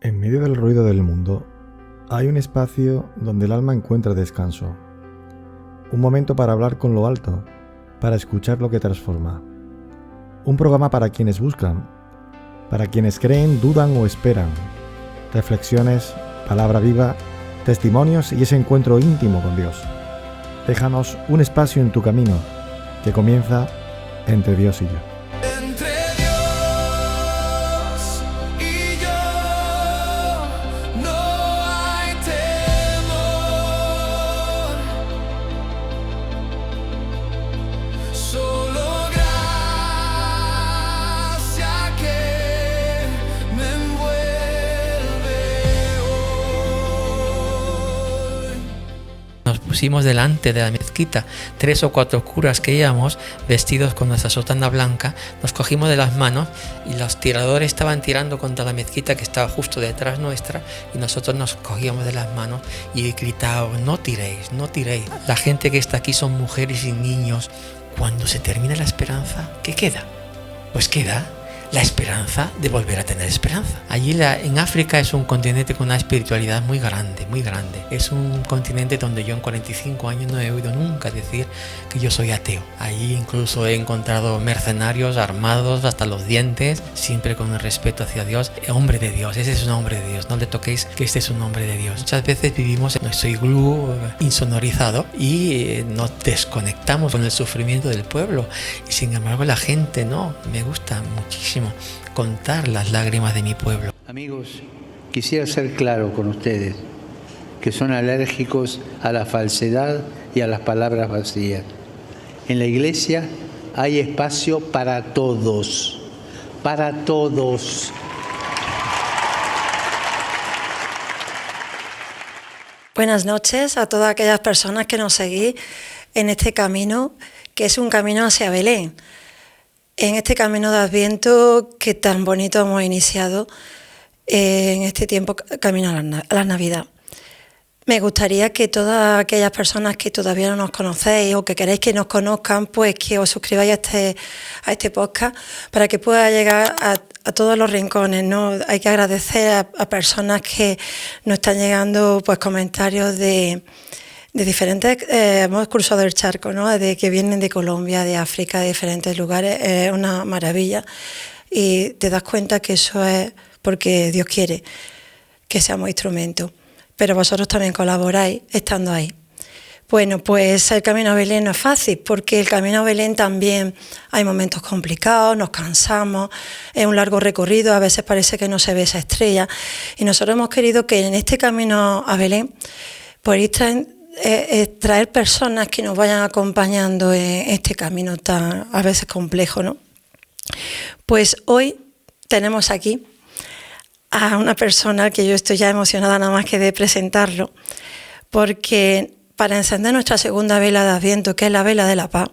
En medio del ruido del mundo, hay un espacio donde el alma encuentra descanso. Un momento para hablar con lo alto, para escuchar lo que transforma. Un programa para quienes buscan, para quienes creen, dudan o esperan. Reflexiones, palabra viva, testimonios y ese encuentro íntimo con Dios. Déjanos un espacio en tu camino que comienza entre Dios y yo. Pusimos delante de la mezquita 3 o 4 curas que íbamos vestidos con nuestra sotana blanca, nos cogimos de las manos y los tiradores estaban tirando contra la mezquita que estaba justo detrás nuestra y nosotros nos cogíamos de las manos y gritábamos: no tiréis, no tiréis. La gente que está aquí son mujeres y niños. Cuando se termina la esperanza, ¿qué queda? Pues queda la esperanza de volver a tener esperanza. Allí en África es un continente con una espiritualidad muy grande, muy grande. Es un continente donde yo en 45 años no he oído nunca decir que yo soy ateo. Allí incluso he encontrado mercenarios armados hasta los dientes, siempre con el respeto hacia Dios. Hombre de Dios, ese es un hombre de Dios, no le toquéis que este es un hombre de Dios. Muchas veces vivimos en nuestro iglú insonorizado y nos desconectamos con el sufrimiento del pueblo. Y sin embargo la gente no, me gusta muchísimo contar las lágrimas de mi pueblo. Amigos, quisiera ser claro con ustedes que son alérgicos a la falsedad y a las palabras vacías. En la iglesia hay espacio para todos, para todos. Buenas noches a todas aquellas personas que nos seguís en este camino, que es un camino hacia Belén. En este camino de Adviento que tan bonito hemos iniciado en este tiempo camino a la Navidad. Me gustaría que todas aquellas personas que todavía no nos conocéis o que queréis que nos conozcan, pues que os suscribáis a este podcast para que pueda llegar a todos los rincones, ¿no? Hay que agradecer a personas que nos están llegando pues comentarios de diferentes, hemos cruzado el charco, ¿no? De que vienen de Colombia, de África, de diferentes lugares, es una maravilla. Y te das cuenta que eso es porque Dios quiere que seamos instrumentos. Pero vosotros también colaboráis estando ahí. Bueno, pues el camino a Belén no es fácil, porque el camino a Belén también hay momentos complicados, nos cansamos, es un largo recorrido, a veces parece que no se ve esa estrella. Y nosotros hemos querido que en este camino a Belén, pues traer personas que nos vayan acompañando en este camino tan a veces complejo, ¿no? Pues hoy tenemos aquí a una persona que yo estoy ya emocionada nada más que de presentarlo, porque para encender nuestra segunda vela de Adviento, que es la vela de la paz,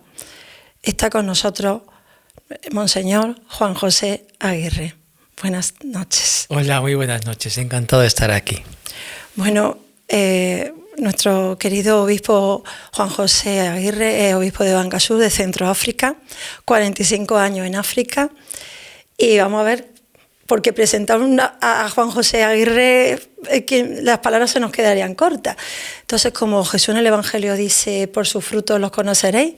está con nosotros Monseñor Juan José Aguirre. Buenas noches. Hola, muy buenas noches, encantado de estar aquí. Bueno, nuestro querido obispo Juan José Aguirre es obispo de Bangasú, de Centroáfrica, 45 años en África. Y vamos a ver, porque presentar a Juan José Aguirre, que las palabras se nos quedarían cortas. Entonces, como Jesús en el Evangelio dice, por sus frutos los conoceréis,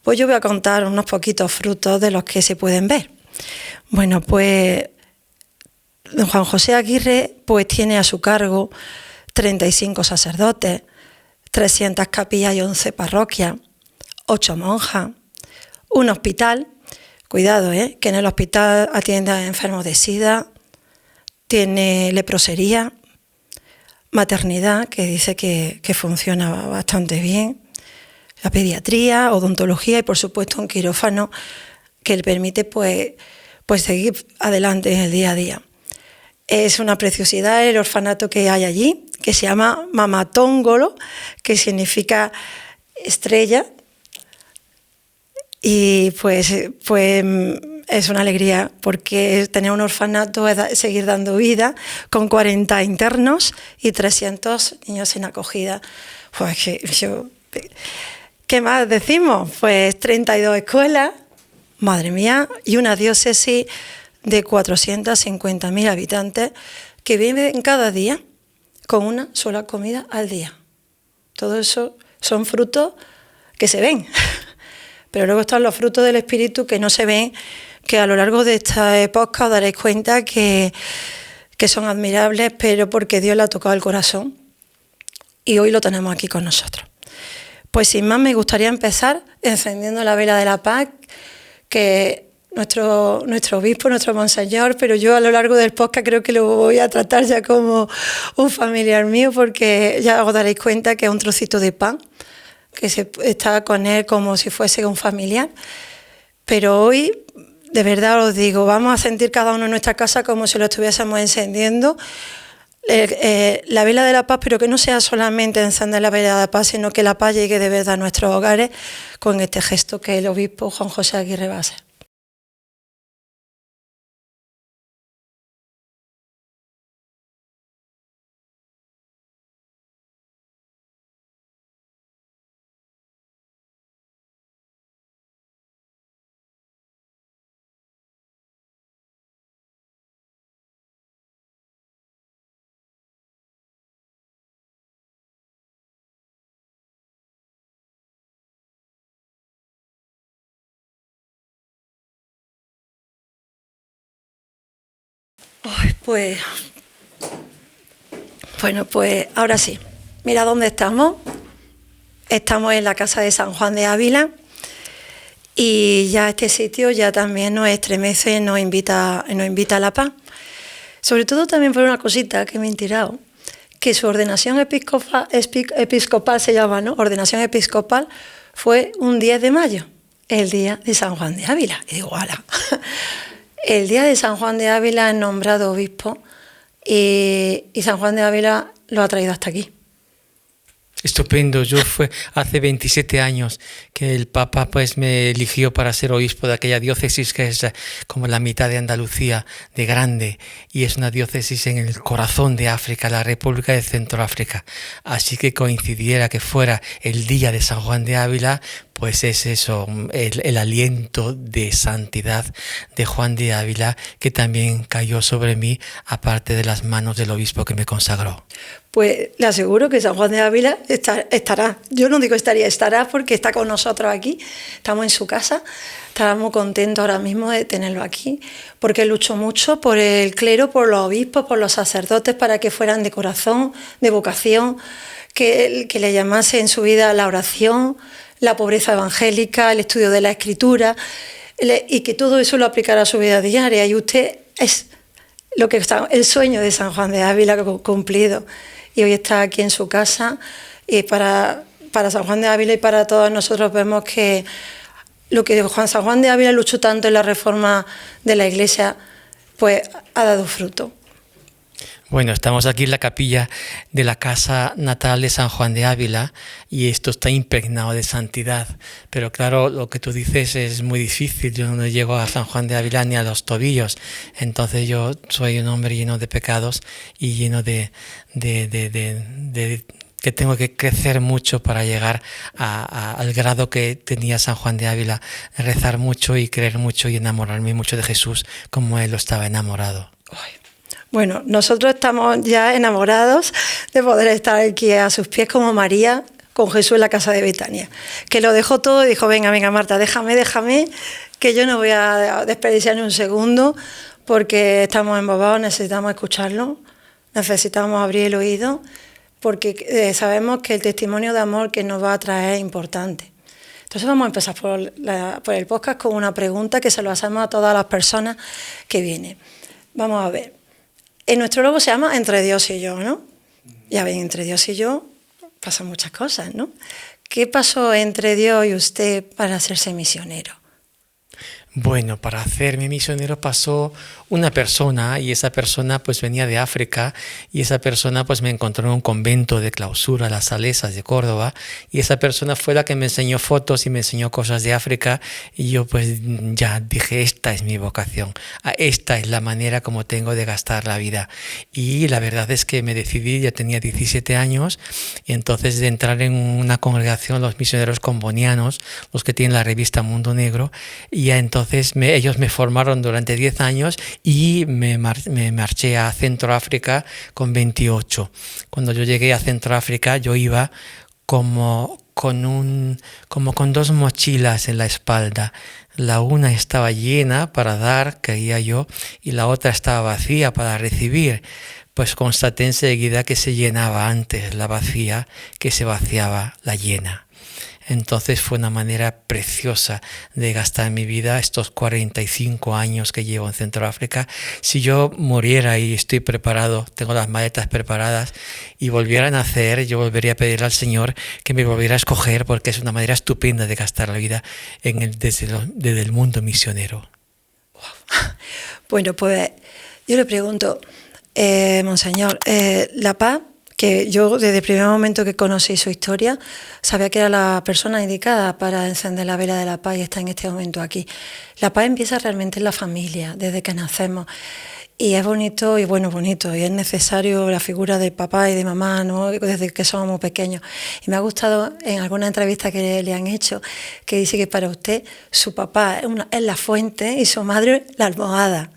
pues yo voy a contar unos poquitos frutos de los que se pueden ver. Bueno, pues Juan José Aguirre pues tiene a su cargo 35 sacerdotes, 300 capillas y 11 parroquias, 8 monjas, un hospital, cuidado, que en el hospital atiende a enfermos de SIDA, tiene leprosería, maternidad, que dice que funciona bastante bien, la pediatría, odontología y por supuesto un quirófano que le permite pues seguir adelante en el día a día. Es una preciosidad el orfanato que hay allí, que se llama Mamatóngolo, que significa estrella. Y pues es una alegría, porque tener un orfanato es seguir dando vida con 40 internos y 300 niños en acogida. Pues ¿qué más decimos? Pues 32 escuelas, madre mía, y una diócesis de 450.000 habitantes que viven cada día con una sola comida al día. Todo eso son frutos que se ven, pero luego están los frutos del Espíritu que no se ven, que a lo largo de esta época os daréis cuenta que son admirables, pero porque Dios le ha tocado el corazón y hoy lo tenemos aquí con nosotros. Pues sin más, me gustaría empezar encendiendo la vela de la paz, que nuestro obispo, nuestro monseñor, pero yo a lo largo del podcast creo que lo voy a tratar ya como un familiar mío, porque ya os daréis cuenta que es un trocito de pan, que está con él como si fuese un familiar. Pero hoy, de verdad os digo, vamos a sentir cada uno en nuestra casa como si lo estuviésemos encendiendo, la vela de la paz, pero que no sea solamente encender la vela de la paz, sino que la paz llegue de verdad a nuestros hogares con este gesto que el obispo Juan José Aguirre va a hacer. Pues, bueno, pues ahora sí, mira dónde estamos. Estamos en la casa de San Juan de Ávila y ya este sitio ya también nos estremece, nos invita a la paz. Sobre todo también por una cosita que me he enterado, que su ordenación episcopal se llama, ¿no? Ordenación episcopal fue un 10 de mayo, el día de San Juan de Ávila. Y digo, ¡hala! El día de San Juan de Ávila es nombrado obispo y San Juan de Ávila lo ha traído hasta aquí. Estupendo. Yo fue hace 27 años que el Papa pues me eligió para ser obispo de aquella diócesis que es como la mitad de Andalucía, de grande, y es una diócesis en el corazón de África, la República de Centroáfrica. Así que coincidiera que fuera el día de San Juan de Ávila, pues es eso, el aliento de santidad de Juan de Ávila que también cayó sobre mí, aparte de las manos del obispo que me consagró. Pues le aseguro que San Juan de Ávila estará. Yo no digo estaría, estará porque está con nosotros aquí. Estamos en su casa. Estábamos contentos ahora mismo de tenerlo aquí, porque luchó mucho por el clero, por los obispos, por los sacerdotes, para que fueran de corazón, de vocación, que le llamase en su vida la oración, la pobreza evangélica, el estudio de la Escritura, y que todo eso lo aplicara a su vida diaria. Y usted es lo que está, el sueño de San Juan de Ávila cumplido. Y hoy está aquí en su casa, y para San Juan de Ávila y para todos nosotros vemos que lo que San Juan de Ávila luchó tanto en la reforma de la Iglesia, pues ha dado fruto. Bueno, estamos aquí en la capilla de la casa natal de San Juan de Ávila y esto está impregnado de santidad. Pero claro, lo que tú dices es muy difícil. Yo no llego a San Juan de Ávila ni a los tobillos. Entonces yo soy un hombre lleno de pecados y lleno de que tengo que crecer mucho para llegar al grado que tenía San Juan de Ávila, rezar mucho y creer mucho y enamorarme mucho de Jesús como él lo estaba enamorado. Bueno, nosotros estamos ya enamorados de poder estar aquí a sus pies como María con Jesús en la casa de Betania, que lo dejó todo y dijo, venga Marta, déjame, que yo no voy a desperdiciar ni un segundo porque estamos embobados, necesitamos escucharlo, necesitamos abrir el oído porque sabemos que el testimonio de amor que nos va a traer es importante. Entonces vamos a empezar por el podcast con una pregunta que se lo hacemos a todas las personas que vienen. Vamos a ver. En nuestro logo se llama Entre Dios y yo, ¿no? Ya ven, entre Dios y yo pasan muchas cosas, ¿no? ¿Qué pasó entre Dios y usted para hacerse misionero? Bueno, para hacerme misionero pasó una persona y esa persona pues venía de África y esa persona pues me encontró en un convento de clausura, Las Salesas de Córdoba, y esa persona fue la que me enseñó fotos y me enseñó cosas de África y yo pues ya dije, esta es mi vocación, esta es la manera como tengo de gastar la vida. Y la verdad es que me decidí, ya tenía 17 años y entonces de entrar en una congregación, los misioneros combonianos, los que tienen la revista Mundo Negro, y ya entonces Entonces ellos me formaron durante 10 años y me marché a Centroáfrica con 28. Cuando yo llegué a Centroáfrica yo iba como con 2 mochilas en la espalda. La una estaba llena para dar, creía yo, y la otra estaba vacía para recibir. Pues constaté enseguida que se llenaba antes la vacía que se vaciaba la llena. Entonces fue una manera preciosa de gastar mi vida estos 45 años que llevo en Centroáfrica. Si yo muriera y estoy preparado, tengo las maletas preparadas y volviera a nacer, yo volvería a pedir al Señor que me volviera a escoger, porque es una manera estupenda de gastar la vida desde el mundo misionero. Bueno, pues yo le pregunto, Monseñor, la paz, que yo desde el primer momento que conocí su historia sabía que era la persona indicada para encender la vela de la paz y está en este momento aquí. La paz empieza realmente en la familia, desde que nacemos. Y es bonito, y bueno, bonito, y es necesario la figura de papá y de mamá, ¿no?, desde que somos muy pequeños. Y me ha gustado en alguna entrevista que le han hecho, que dice que para usted su papá es la fuente y su madre la almohada.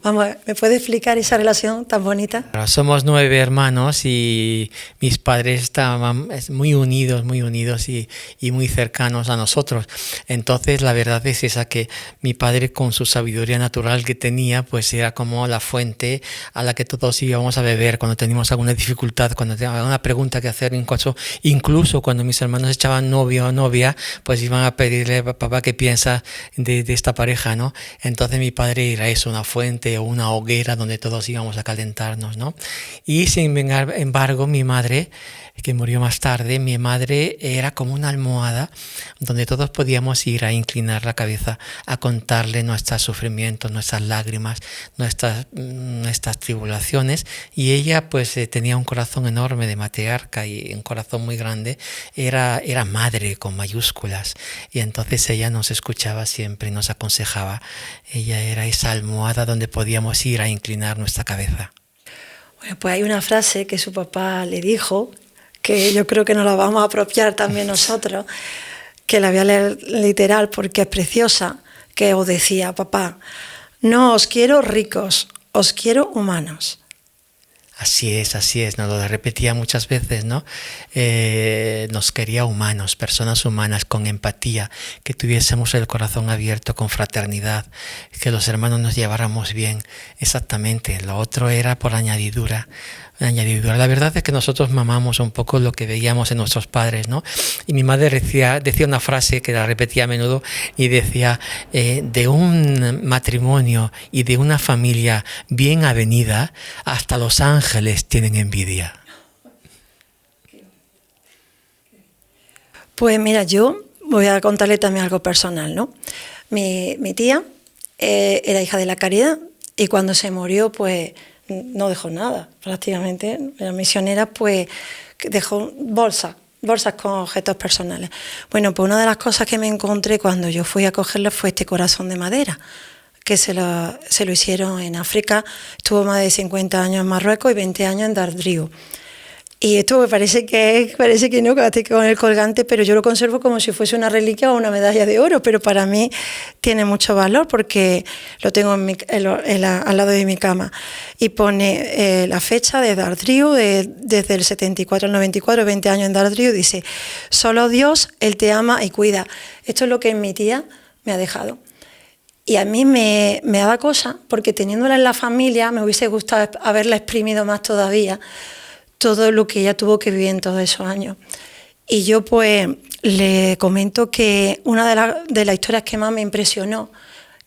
Vamos, ¿me puede explicar esa relación tan bonita? Somos 9 hermanos y mis padres estaban muy unidos y muy cercanos a nosotros. Entonces la verdad es esa, que mi padre, con su sabiduría natural que tenía, pues era como la fuente a la que todos íbamos a beber cuando teníamos alguna dificultad, cuando teníamos alguna pregunta que hacer, incluso cuando mis hermanos echaban novio o novia, pues iban a pedirle: papá, ¿qué piensa de esta pareja?, ¿no? Entonces mi padre era eso, una fuente o una hoguera donde todos íbamos a calentarnos, ¿no? Y sin embargo, mi madre, que murió más tarde, mi madre era como una almohada donde todos podíamos ir a inclinar la cabeza, a contarle nuestros sufrimientos, nuestras lágrimas, nuestras tribulaciones. Y ella pues tenía un corazón enorme de matriarca y un corazón muy grande. Era madre con mayúsculas, y entonces ella nos escuchaba siempre y nos aconsejaba. Ella era esa almohada donde podíamos ir a inclinar nuestra cabeza. Bueno, pues hay una frase que su papá le dijo, que yo creo que nos la vamos a apropiar también nosotros, que la voy a leer literal porque es preciosa, que os decía: papá, no os quiero ricos, os quiero humanos. Así es, nos lo repetía muchas veces, ¿no? Nos quería humanos, personas humanas, con empatía, que tuviésemos el corazón abierto, con fraternidad, que los hermanos nos lleváramos bien. Exactamente, lo otro era por añadidura. La verdad es que nosotros mamamos un poco lo que veíamos en nuestros padres, ¿no? Y mi madre decía una frase que la repetía a menudo, y decía: de un matrimonio y de una familia bien avenida, hasta los ángeles tienen envidia. Pues mira, yo voy a contarle también algo personal, ¿no? Mi tía era hija de la Caridad, y cuando se murió, pues no dejó nada, prácticamente. Era misionera, pues dejó bolsas con objetos personales. Bueno, pues una de las cosas que me encontré cuando yo fui a cogerla fue este corazón de madera, que se lo hicieron en África. Estuvo más de 50 años en Marruecos y 20 años en Dardriu. Y esto me parece que no, que estoy con el colgante, pero yo lo conservo como si fuese una reliquia o una medalla de oro, pero para mí tiene mucho valor porque lo tengo al lado de mi cama. Y pone la fecha de Dardriu, desde el 74 al 94, 20 años en Dardriu, dice: solo Dios, Él te ama y cuida. Esto es lo que mi tía me ha dejado. Y a mí me daba cosa, porque teniéndola en la familia me hubiese gustado haberla exprimido más todavía, todo lo que ella tuvo que vivir en todos esos años. Y yo pues le comento que una de las historias que más me impresionó,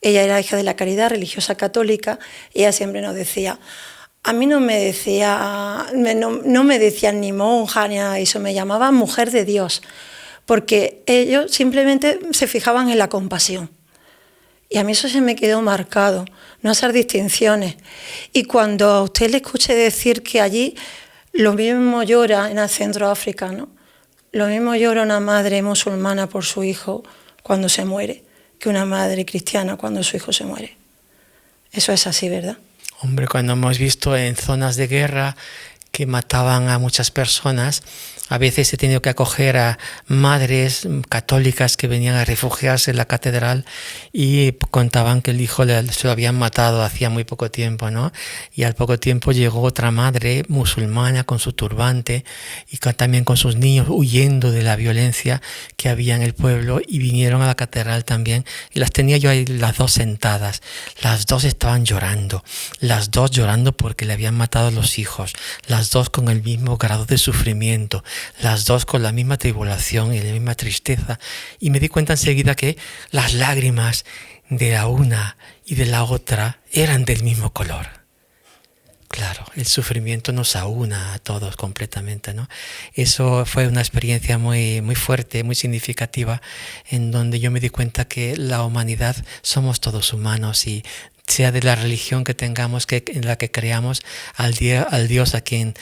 ella era hija de la Caridad, religiosa católica, y ella siempre nos decía: a mí no me decían ni monja ni nada de eso, me llamaban mujer de Dios, porque ellos simplemente se fijaban en la compasión. Y a mí eso se me quedó marcado, no hacer distinciones. Y cuando a usted le escuché decir que allí lo mismo llora en el Centroáfrica, ¿no? Lo mismo llora una madre musulmana por su hijo cuando se muere, que una madre cristiana cuando su hijo se muere. Eso es así, ¿verdad? Hombre, cuando hemos visto en zonas de guerra que mataban a muchas personas. A veces he tenido que acoger a madres católicas que venían a refugiarse en la catedral y contaban que el hijo se lo habían matado hacía muy poco tiempo, ¿no? Y al poco tiempo llegó otra madre musulmana con su turbante y también con sus niños huyendo de la violencia que había en el pueblo, y vinieron a la catedral también, y las tenía yo ahí las dos sentadas. Las dos estaban llorando, las dos llorando porque le habían matado a los hijos, las dos con el mismo grado de sufrimiento, las dos con la misma tribulación y la misma tristeza, y me di cuenta enseguida que las lágrimas de la una y de la otra eran del mismo color. Claro, el sufrimiento nos aúna a todos completamente, ¿no? Eso fue una experiencia muy, muy fuerte, muy significativa, en donde yo me di cuenta que la humanidad somos todos humanos, y sea de la religión que tengamos, en la que creamos, al Dios a quien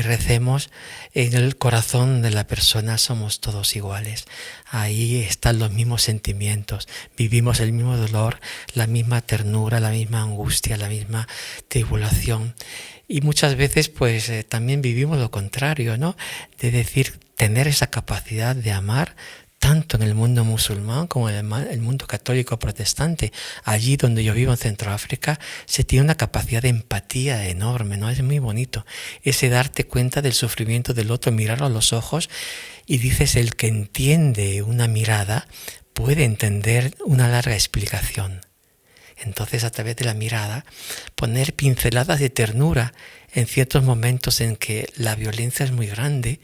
recemos, en el corazón de la persona somos todos iguales. Ahí están los mismos sentimientos, vivimos el mismo dolor, la misma ternura, la misma angustia, la misma tribulación. Y muchas veces pues también vivimos lo contrario, ¿no? De decir, tener esa capacidad de amar, tanto en el mundo musulmán como en el mundo católico protestante. Allí donde yo vivo, en Centroáfrica, se tiene una capacidad de empatía enorme, ¿no? Es muy bonito ese darte cuenta del sufrimiento del otro, mirarlo a los ojos, y dices, el que entiende una mirada puede entender una larga explicación. Entonces, a través de la mirada, poner pinceladas de ternura en ciertos momentos en que la violencia es muy grande.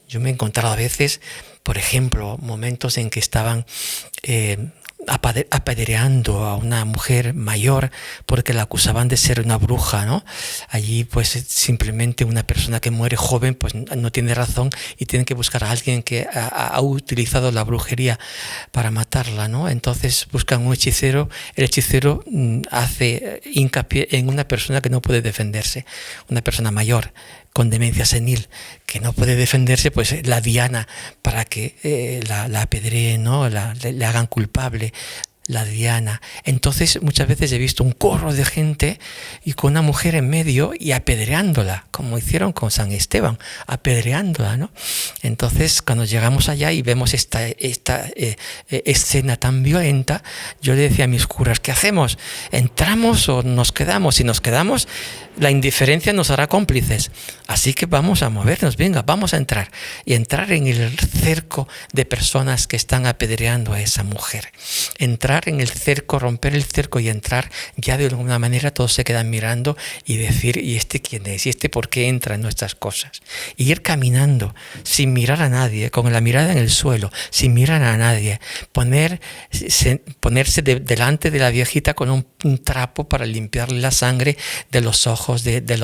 Yo me he encontrado a veces, por ejemplo, momentos en que estaban apedreando a una mujer mayor porque la acusaban de ser una bruja, ¿no? Allí pues simplemente una persona que muere joven pues no tiene razón, y tienen que buscar a alguien que ha utilizado la brujería para matarla, ¿no? Entonces buscan un hechicero, el hechicero hace hincapié en una persona que no puede defenderse, una persona mayor con demencia senil que no puede defenderse, pues la diana para que la apedreen, ¿no? Le hagan culpable, la diana. Entonces muchas veces he visto un corro de gente y con una mujer en medio y apedreándola, como hicieron con San Esteban, apedreándola, ¿no? Entonces cuando llegamos allá y vemos esta escena tan violenta, yo le decía a mis curas, ¿qué hacemos? ¿Entramos o nos quedamos? Si nos quedamos, la indiferencia nos hará cómplices, así que vamos a movernos, venga, vamos a entrar, y entrar en el cerco de personas que están apedreando a esa mujer, entrar en el cerco, romper el cerco y entrar. Ya de alguna manera todos se quedan mirando y decir, ¿y este quién es? ¿Y este por qué entra en nuestras cosas? Y ir caminando sin mirar a nadie, con la mirada en el suelo, sin mirar a nadie, ponerse delante de la viejita con un trapo para limpiarle la sangre de los ojos, de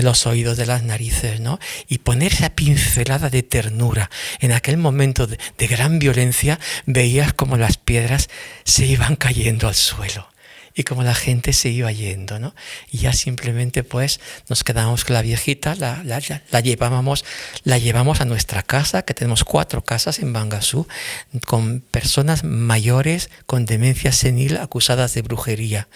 los oídos, de las narices, ¿no? Y poner esa pincelada de ternura. En aquel momento de gran violencia veías como las piedras se iban cayendo al suelo y como la gente se iba yendo, ¿no? Y ya simplemente pues nos quedamos con la viejita, la llevamos a nuestra casa, que tenemos 4 casas en Bangassou, con personas mayores con demencia senil acusadas de brujería.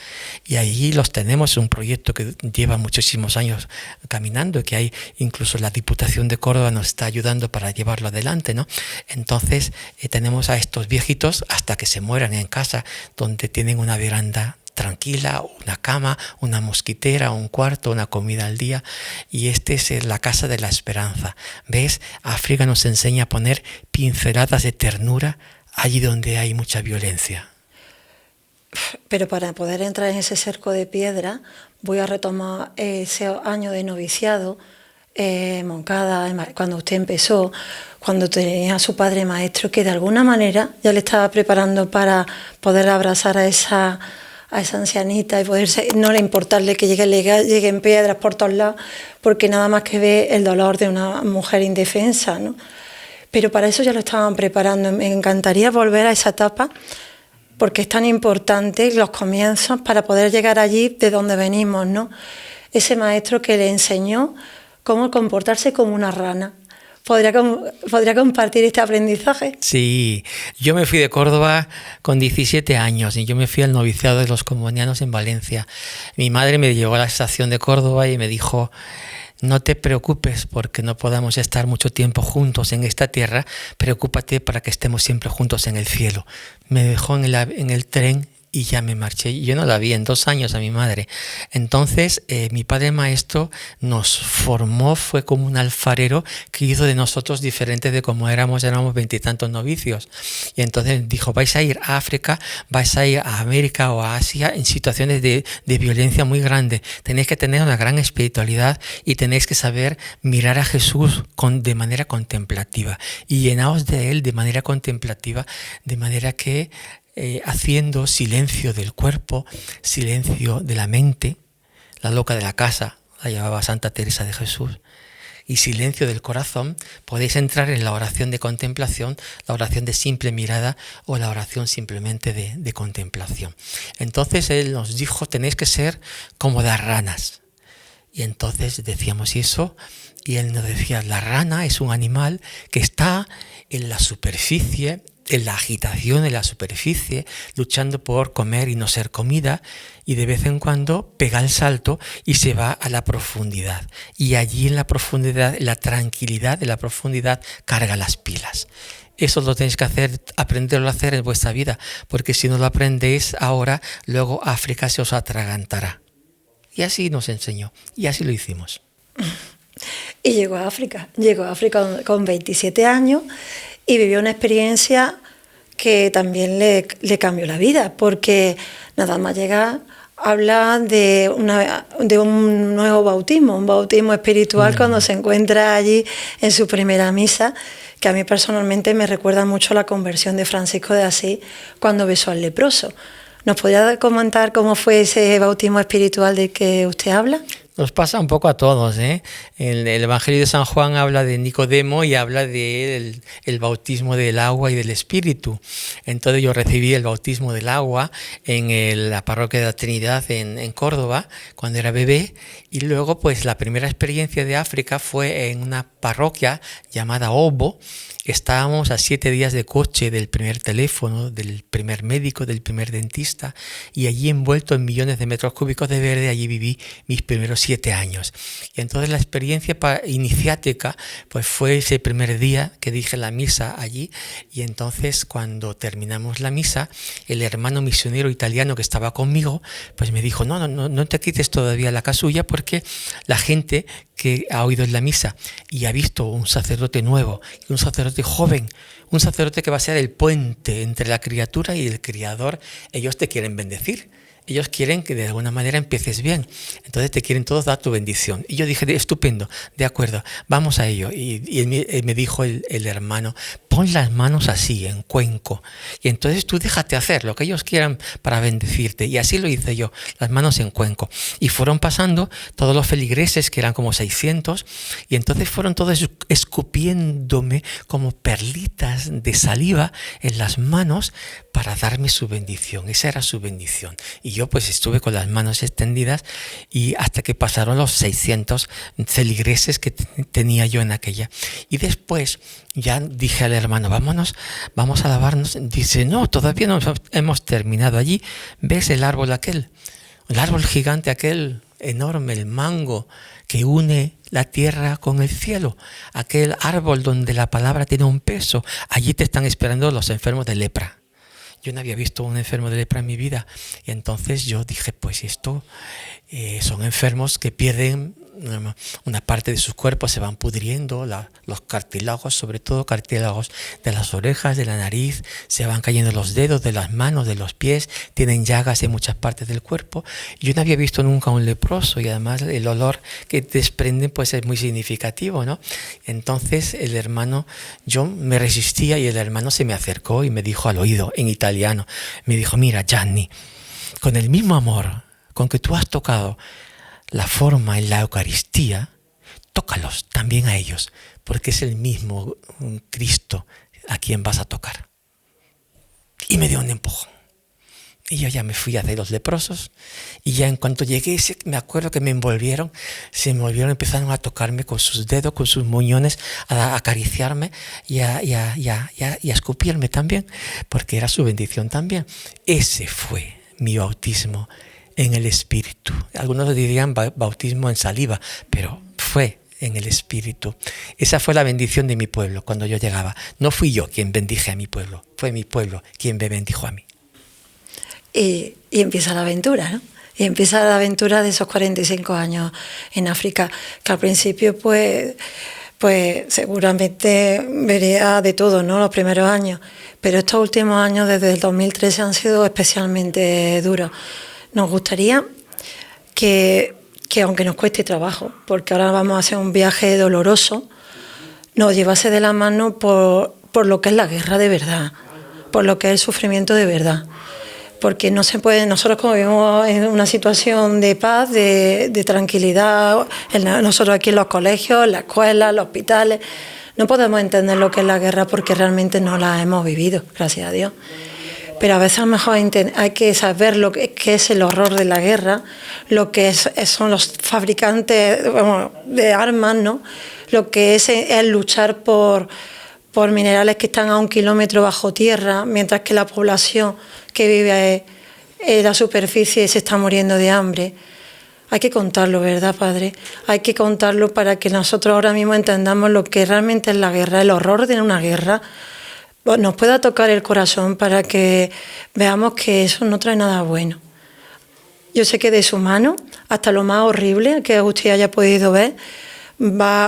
Y allí los tenemos, un proyecto que lleva muchísimos años caminando, que hay incluso la Diputación de Córdoba nos está ayudando para llevarlo adelante, ¿no? Entonces tenemos a estos viejitos hasta que se mueran en casa, donde tienen una veranda tranquila, una cama, una mosquitera, un cuarto, una comida al día, y es la casa de la esperanza. ¿Ves? África nos enseña a poner pinceladas de ternura allí donde hay mucha violencia. Pero para poder entrar en ese cerco de piedra, voy a retomar ese año de noviciado, Moncada, cuando usted empezó, cuando tenía a su padre maestro, que de alguna manera ya le estaba preparando para poder abrazar a esa ancianita y no le importarle que lleguen piedras por todos lados, porque nada más que ve el dolor de una mujer indefensa, ¿no? Pero para eso ya lo estaban preparando. Me encantaría volver a esa etapa, porque es tan importante los comienzos para poder llegar allí de donde venimos, ¿no? Ese maestro que le enseñó cómo comportarse como una rana. ¿Podría compartir este aprendizaje? Sí, yo me fui de Córdoba con 17 años y yo me fui al noviciado de los combonianos en Valencia. Mi madre me llevó a la estación de Córdoba y me dijo, no te preocupes porque no podamos estar mucho tiempo juntos en esta tierra, preocúpate para que estemos siempre juntos en el cielo. Me dejó en el tren y ya me marché. Yo no la vi en 2 años a mi madre. Entonces mi padre maestro nos formó, fue como un alfarero que hizo de nosotros diferentes de como éramos 20 y tantos novicios. Y entonces dijo, vais a ir a África, vais a ir a América o a Asia en situaciones de violencia muy grande. Tenéis que tener una gran espiritualidad y tenéis que saber mirar a Jesús de manera contemplativa y llenaos de Él de manera contemplativa, de manera que haciendo silencio del cuerpo, silencio de la mente, la loca de la casa, la llamaba Santa Teresa de Jesús, y silencio del corazón, podéis entrar en la oración de contemplación, la oración de simple mirada o la oración simplemente de contemplación. Entonces él nos dijo, tenéis que ser como las ranas. Y entonces decíamos eso, y él nos decía, la rana es un animal que está en la superficie, en la agitación, en la superficie, luchando por comer y no ser comida, y de vez en cuando pega el salto y se va a la profundidad. Y allí en la profundidad, en la tranquilidad de la profundidad, carga las pilas. Eso lo tenéis que hacer, aprenderlo a hacer en vuestra vida, porque si no lo aprendéis ahora, luego África se os atragantará. Y así nos enseñó, y así lo hicimos. Y llegó a África con 27 años y vivió una experiencia que también le cambió la vida, porque nada más llegar habla de un nuevo bautismo, un bautismo espiritual cuando se encuentra allí en su primera misa, que a mí personalmente me recuerda mucho a la conversión de Francisco de Asís cuando besó al leproso. ¿Nos podría comentar cómo fue ese bautismo espiritual del que usted habla? Nos pasa un poco a todos, ¿eh? El Evangelio de San Juan habla de Nicodemo y habla de el bautismo del agua y del Espíritu. Entonces yo recibí el bautismo del agua en la parroquia de la Trinidad en Córdoba, cuando era bebé, y luego pues la primera experiencia de África fue en una parroquia llamada Obo. Estábamos a 7 días de coche del primer teléfono, del primer médico, del primer dentista, y allí envuelto en millones de metros cúbicos de verde, allí viví mis primeros 7 años. Y entonces la experiencia iniciática pues fue ese primer día que dije la misa allí, y entonces cuando terminamos la misa, el hermano misionero italiano que estaba conmigo pues me dijo, no te quites todavía la casulla, porque la gente que ha oído en la misa y ha visto un sacerdote nuevo y un sacerdote joven, un sacerdote que va a ser el puente entre la criatura y el Criador, ellos te quieren bendecir. Ellos quieren que de alguna manera empieces bien. Entonces te quieren todos dar tu bendición. Y yo dije, estupendo, de acuerdo, vamos a ello. Y él me dijo el hermano, pon las manos así, en cuenco. Y entonces tú déjate hacer lo que ellos quieran para bendecirte. Y así lo hice yo, las manos en cuenco. Y fueron pasando todos los feligreses, que eran como 600, y entonces fueron todos escupiéndome como perlitas de saliva en las manos para darme su bendición. Esa era su bendición. Y yo pues estuve con las manos extendidas y hasta que pasaron los 600 feligreses que tenía yo en aquella. Y después ya dije al hermano, vamos a lavarnos. Dice, no, todavía no hemos terminado. Allí ves el árbol aquel, el árbol gigante aquel, enorme, el mango que une la tierra con el cielo, aquel árbol donde la palabra tiene un peso. Allí te están esperando los enfermos de lepra. Yo no había visto un enfermo de lepra en mi vida, y entonces yo dije, pues esto son enfermos que pierden una parte de sus cuerpos, se van pudriendo, los cartílagos, sobre todo cartílagos de las orejas, de la nariz, se van cayendo los dedos de las manos, de los pies, tienen llagas en muchas partes del cuerpo. Yo no había visto nunca un leproso, y además el olor que desprende pues es muy significativo, ¿no? Entonces el hermano, yo me resistía y el hermano se me acercó y me dijo al oído en italiano, me dijo, mira Gianni, con el mismo amor con que tú has tocado la forma en la Eucaristía, tócalos también a ellos, porque es el mismo Cristo a quien vas a tocar. Y me dio un empujón. Y yo ya me fui a hacer los leprosos, y ya en cuanto llegué, me acuerdo que me envolvieron, empezaron a tocarme con sus dedos, con sus muñones, a acariciarme y a escupirme también, porque era su bendición también. Ese fue mi bautismo en el Espíritu. Algunos dirían bautismo en saliva, pero fue en el espíritu. Esa fue la bendición de mi pueblo cuando yo llegaba. No fui yo quien bendije a mi pueblo, fue mi pueblo quien me bendijo a mí. Y empieza la aventura, ¿no? Y empieza la aventura de esos 45 años en África, que al principio pues seguramente vería de todo, ¿no?, los primeros años, pero estos últimos años, desde el 2013, han sido especialmente duros. Nos gustaría que aunque nos cueste trabajo, porque ahora vamos a hacer un viaje doloroso, nos llevase de la mano por lo que es la guerra de verdad, por lo que es el sufrimiento de verdad. Porque no se puede, nosotros como vivimos en una situación de paz, de tranquilidad, nosotros aquí en los colegios, en la escuela, en los hospitales, no podemos entender lo que es la guerra porque realmente no la hemos vivido, gracias a Dios. Pero a veces a lo mejor hay que saber lo que es el horror de la guerra, lo que son los fabricantes de armas, ¿no? Lo que es luchar por minerales que están a 1 kilómetro bajo tierra, mientras que la población que vive en la superficie se está muriendo de hambre. Hay que contarlo, ¿verdad, Padre? Hay que contarlo para que nosotros ahora mismo entendamos lo que realmente es la guerra, el horror de una guerra, nos pueda tocar el corazón para que veamos que eso no trae nada bueno. Yo sé que de su mano, hasta lo más horrible que usted haya podido ver,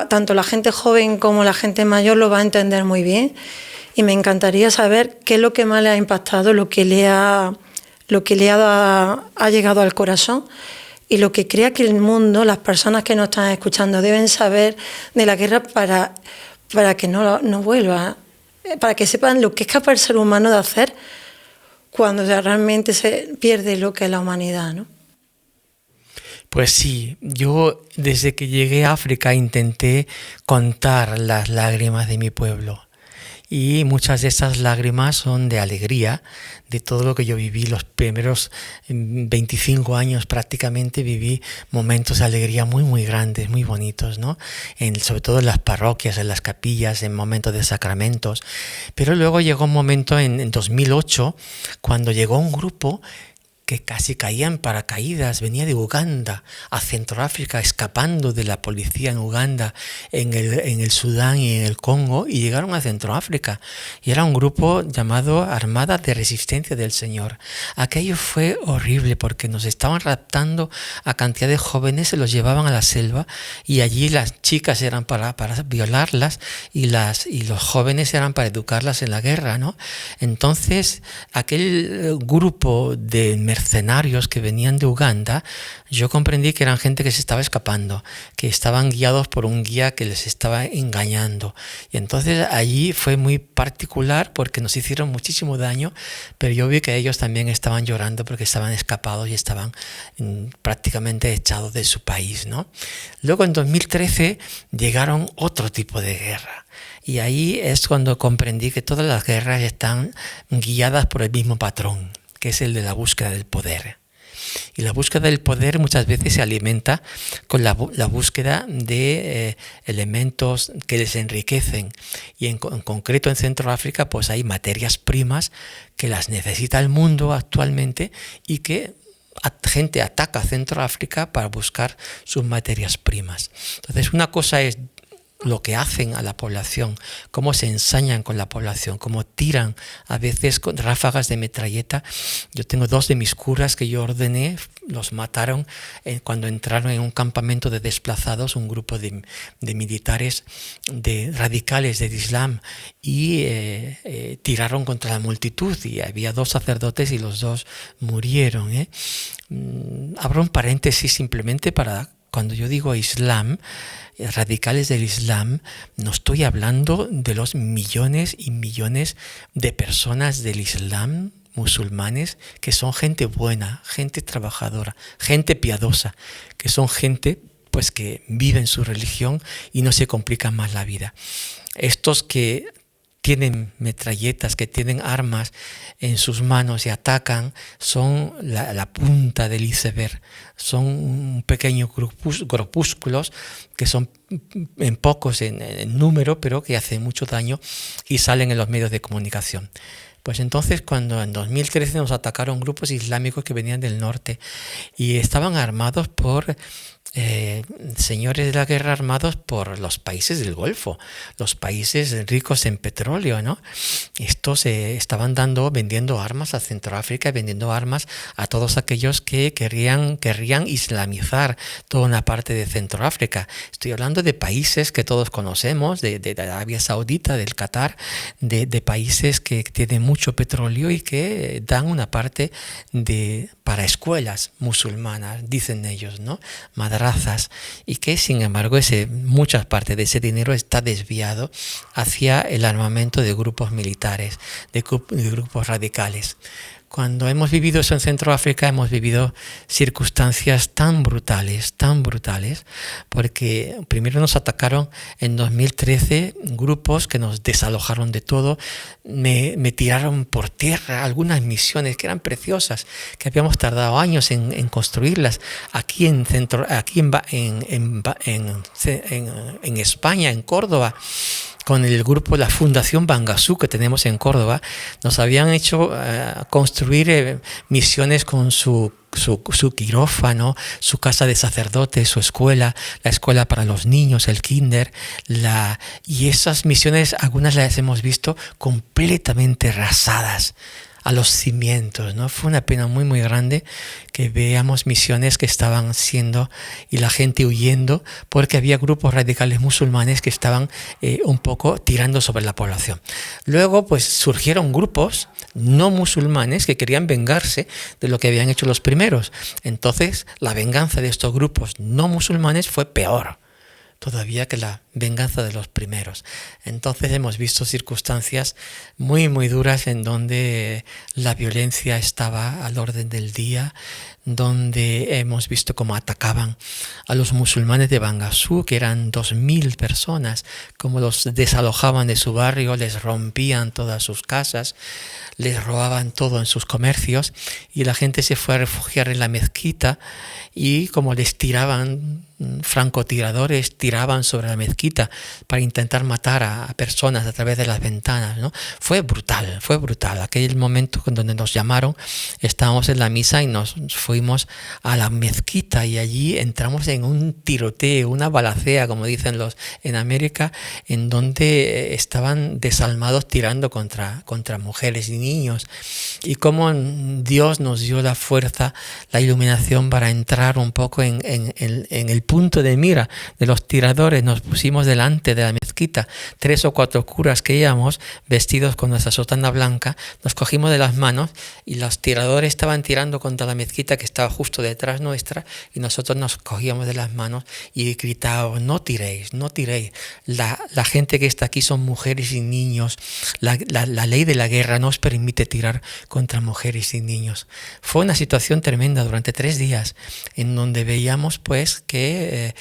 tanto la gente joven como la gente mayor lo va a entender muy bien, y me encantaría saber qué es lo que más le ha impactado, lo que le ha llegado al corazón, y lo que crea que el mundo, las personas que nos están escuchando, deben saber de la guerra para que no vuelva, para que sepan lo que es capaz el ser humano de hacer cuando realmente se pierde lo que es la humanidad, ¿no? Pues sí, yo desde que llegué a África intenté contar las lágrimas de mi pueblo. Y muchas de esas lágrimas son de alegría, de todo lo que yo viví. Los primeros 25 años prácticamente viví momentos de alegría muy, muy grandes, muy bonitos, ¿no? Sobre todo en las parroquias, en las capillas, en momentos de sacramentos. Pero luego llegó un momento en 2008, cuando llegó un grupo que casi caía en paracaídas, venía de Uganda a Centroáfrica, escapando de la policía en Uganda, en el Sudán y en el Congo, y llegaron a Centroáfrica. Y era un grupo llamado Armada de Resistencia del Señor. Aquello fue horrible porque nos estaban raptando a cantidad de jóvenes, se los llevaban a la selva, y allí las chicas eran para violarlas y los jóvenes eran para educarlas en la guerra, ¿no? Entonces, aquel grupo de mercenarios que venían de Uganda, yo comprendí que eran gente que se estaba escapando, que estaban guiados por un guía que les estaba engañando. Y entonces allí fue muy particular porque nos hicieron muchísimo daño, pero yo vi que ellos también estaban llorando porque estaban escapados y estaban prácticamente echados de su país, ¿no? Luego en 2013 llegaron otro tipo de guerra. Y ahí es cuando comprendí que todas las guerras están guiadas por el mismo patrón, que es el de la búsqueda del poder. Y la búsqueda del poder muchas veces se alimenta con la búsqueda de elementos que les enriquecen. Y en concreto en Centroáfrica pues hay materias primas que las necesita el mundo actualmente y que gente ataca a Centroáfrica para buscar sus materias primas. Entonces una cosa es lo que hacen a la población, cómo se ensañan con la población, cómo tiran a veces con ráfagas de metralleta. Yo tengo 2 de mis curas que yo ordené, los mataron cuando entraron en un campamento de desplazados, un grupo de militares radicales del Islam, y tiraron contra la multitud y había 2 sacerdotes y los 2 murieron. Abro un paréntesis simplemente para... Cuando yo digo Islam, radicales del Islam, no estoy hablando de los millones y millones de personas del Islam, musulmanes, que son gente buena, gente trabajadora, gente piadosa, que son gente pues que viven su religión y no se complican más la vida. Estos que tienen metralletas, que tienen armas en sus manos y atacan, son la punta del iceberg. Son un pequeño grupúsculos que son en pocos en número, pero que hacen mucho daño y salen en los medios de comunicación. Pues entonces cuando en 2013 nos atacaron grupos islámicos que venían del norte y estaban armados por señores de la guerra armados por los países del Golfo, los países ricos en petróleo, ¿no? Estos estaban vendiendo armas a Centroáfrica, vendiendo armas a todos aquellos que querrían islamizar toda una parte de Centroáfrica. Estoy hablando de países que todos conocemos, de Arabia Saudita, del Qatar, de países que tienen mucho petróleo y que dan una parte para escuelas musulmanas, dicen ellos, ¿no? Madrazas, y que sin embargo muchas partes de ese dinero está desviado hacia el armamento de grupos militares, de grupos radicales. Cuando hemos vivido eso en Centroáfrica, hemos vivido circunstancias tan brutales, porque primero nos atacaron en 2013 grupos que nos desalojaron de todo, me tiraron por tierra algunas misiones que eran preciosas, que habíamos tardado años en construirlas aquí en España, en Córdoba. Con el grupo, la Fundación Bangasú que tenemos en Córdoba, nos habían hecho construir misiones con su quirófano, su casa de sacerdotes, su escuela, la escuela para los niños, el kinder, y esas misiones, algunas las hemos visto completamente rasadas a los cimientos, ¿no? Fue una pena muy muy grande que veamos misiones que estaban siendo y la gente huyendo porque había grupos radicales musulmanes que estaban un poco tirando sobre la población. Luego pues surgieron grupos no musulmanes que querían vengarse de lo que habían hecho los primeros. Entonces la venganza de estos grupos no musulmanes fue peor todavía que la venganza de los primeros. Entonces hemos visto circunstancias muy muy duras en donde la violencia estaba al orden del día, donde hemos visto cómo atacaban a los musulmanes de Bangasú, que eran 2.000 personas, cómo los desalojaban de su barrio, les rompían todas sus casas, les robaban todo en sus comercios, y la gente se fue a refugiar en la mezquita, y como les tiraban, francotiradores tiraban sobre la mezquita para intentar matar a personas a través de las ventanas, ¿no? Fue brutal. Aquel momento en donde nos llamaron, estábamos en la misa y nos fuimos a la mezquita y allí entramos en un tiroteo, una balacea, como dicen en América, en donde estaban desalmados tirando contra mujeres y niños, y cómo Dios nos dio la fuerza, la iluminación para entrar un poco en el punto de mira de los tiradores. Nos pusimos delante de la mezquita, 3 o 4 curas que íbamos vestidos con nuestra sotana blanca, nos cogimos de las manos y los tiradores estaban tirando contra la mezquita que estaba justo detrás nuestra, y nosotros nos cogíamos de las manos y gritábamos: no tiréis, la gente que está aquí son mujeres y niños, la ley de la guerra no os permite tirar contra mujeres y niños. Fue una situación tremenda durante 3 días en donde veíamos pues que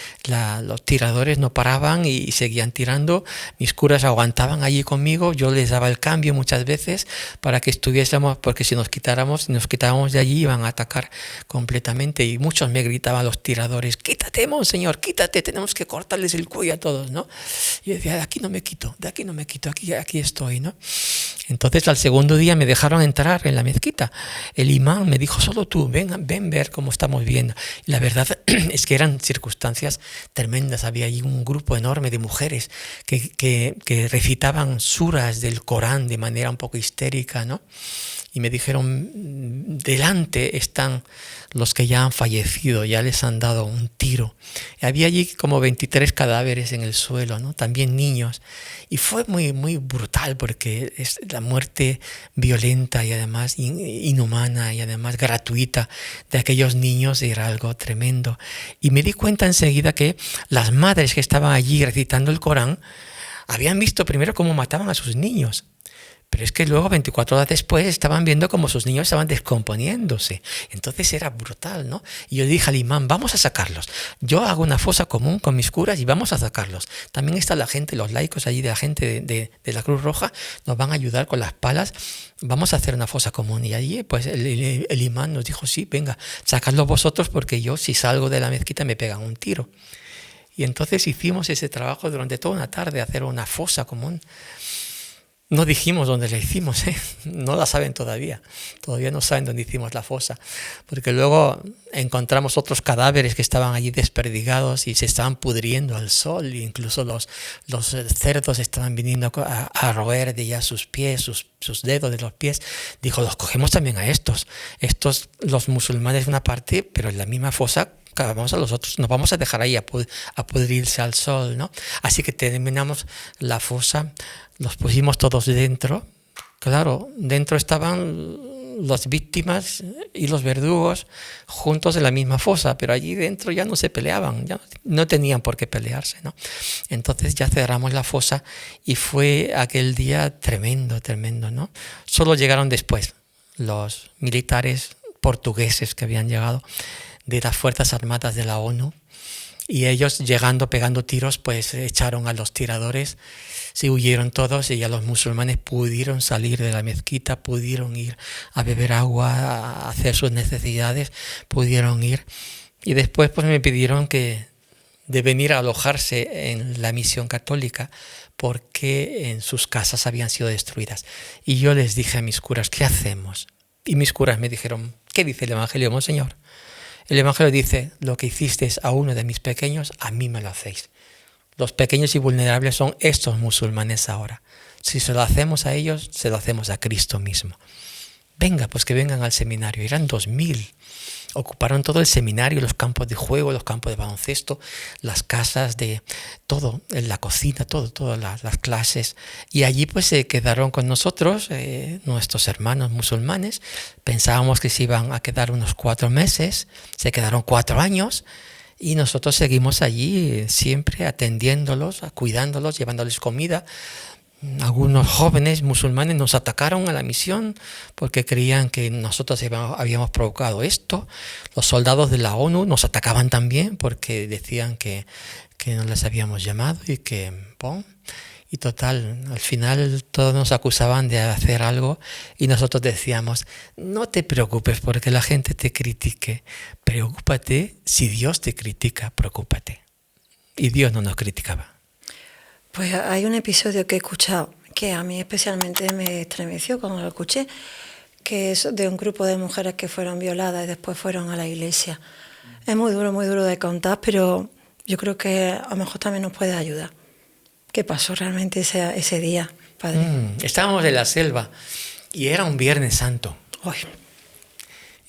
los tiradores no paraban y seguían tirando. Mis curas aguantaban allí conmigo, yo les daba el cambio muchas veces para que estuviésemos, porque si nos quitábamos de allí iban a atacar completamente, y muchos me gritaban los tiradores: quítate, monseñor, quítate, tenemos que cortarles el cuello a todos, ¿no? Y yo decía: de aquí no me quito, aquí estoy, ¿no? Entonces al segundo día me dejaron entrar en la mezquita. El imán me dijo: solo tú, ven ver cómo estamos viendo. Y la verdad es que eran circunstancias tremendas. Había allí un grupo enorme de mujeres que recitaban suras del Corán de manera un poco histérica, ¿no? Y me dijeron: delante están los que ya han fallecido, ya les han dado un tiro. Y había allí como 23 cadáveres en el suelo, ¿no? También niños. Y fue muy, muy brutal, porque es la muerte violenta y además inhumana y además gratuita de aquellos niños era algo tremendo. Y me di cuenta enseguida que las madres que estaban allí recitando el Corán habían visto primero cómo mataban a sus niños. Pero es que luego, 24 horas después, estaban viendo cómo sus niños estaban descomponiéndose. Entonces era brutal, ¿no? Y yo le dije al imán: vamos a sacarlos. Yo hago una fosa común con mis curas y vamos a sacarlos. También está la gente, los laicos allí de la gente de la Cruz Roja, nos van a ayudar con las palas. Vamos a hacer una fosa común. Y allí pues el imán nos dijo: sí, venga, sacadlos vosotros, porque yo, si salgo de la mezquita, me pegan un tiro. Y entonces hicimos ese trabajo durante toda una tarde, hacer una fosa común. No dijimos dónde la hicimos, ¿eh? No la saben todavía. Todavía no saben dónde hicimos la fosa. Porque luego encontramos otros cadáveres que estaban allí desperdigados y se estaban pudriendo al sol. E incluso los cerdos estaban viniendo a roer de ya sus pies, sus dedos de los pies. Dijo, los cogemos también a estos. Estos, los musulmanes una parte, pero en la misma fosa vamos a los otros, nos vamos a dejar ahí a pudrirse al sol, ¿no? Así que terminamos la fosa, los pusimos todos dentro. Claro, dentro estaban las víctimas y los verdugos juntos en la misma fosa, pero allí dentro ya no se peleaban, ya no tenían por qué pelearse, ¿no? Entonces ya cerramos la fosa y fue aquel día tremendo, ¿no? Solo llegaron después los militares portugueses que habían llegado de las Fuerzas Armadas de la ONU, y ellos llegando, pegando tiros, pues echaron a los tiradores, se huyeron todos y ya los musulmanes pudieron salir de la mezquita, pudieron ir a beber agua, a hacer sus necesidades, pudieron ir. Y después pues me pidieron de venir a alojarse en la misión católica porque en sus casas habían sido destruidas. Y yo les dije a mis curas, ¿qué hacemos? Y mis curas me dijeron, ¿qué dice el Evangelio, monseñor? El Evangelio dice, lo que hicisteis a uno de mis pequeños, a mí me lo hacéis. Los pequeños y vulnerables son estos musulmanes ahora. Si se lo hacemos a ellos, se lo hacemos a Cristo mismo. Venga, pues que vengan al seminario. Eran 2000. Ocuparon todo el seminario, los campos de juego, los campos de baloncesto, las casas de todo, en la cocina, todas las clases. Y allí pues se quedaron con nosotros, nuestros hermanos musulmanes. Pensábamos que se iban a quedar unos 4 meses, se quedaron 4 años. Y nosotros seguimos allí siempre atendiéndolos, cuidándolos, llevándoles comida. Algunos jóvenes musulmanes nos atacaron a la misión porque creían que nosotros habíamos provocado esto. Los soldados de la ONU nos atacaban también porque decían que no les habíamos llamado y que... Bon, y total, al final todos nos acusaban de hacer algo y nosotros decíamos, no te preocupes porque la gente te critique, preocúpate si Dios te critica, preocúpate. Y Dios no nos criticaba. Pues hay un episodio que he escuchado que a mí especialmente me estremeció cuando lo escuché, que es de un grupo de mujeres que fueron violadas y después fueron a la iglesia. Es muy duro de contar, pero yo creo que a lo mejor también nos puede ayudar. ¿Qué pasó realmente ese día, padre? Estábamos en la selva y era un Viernes Santo. Uy.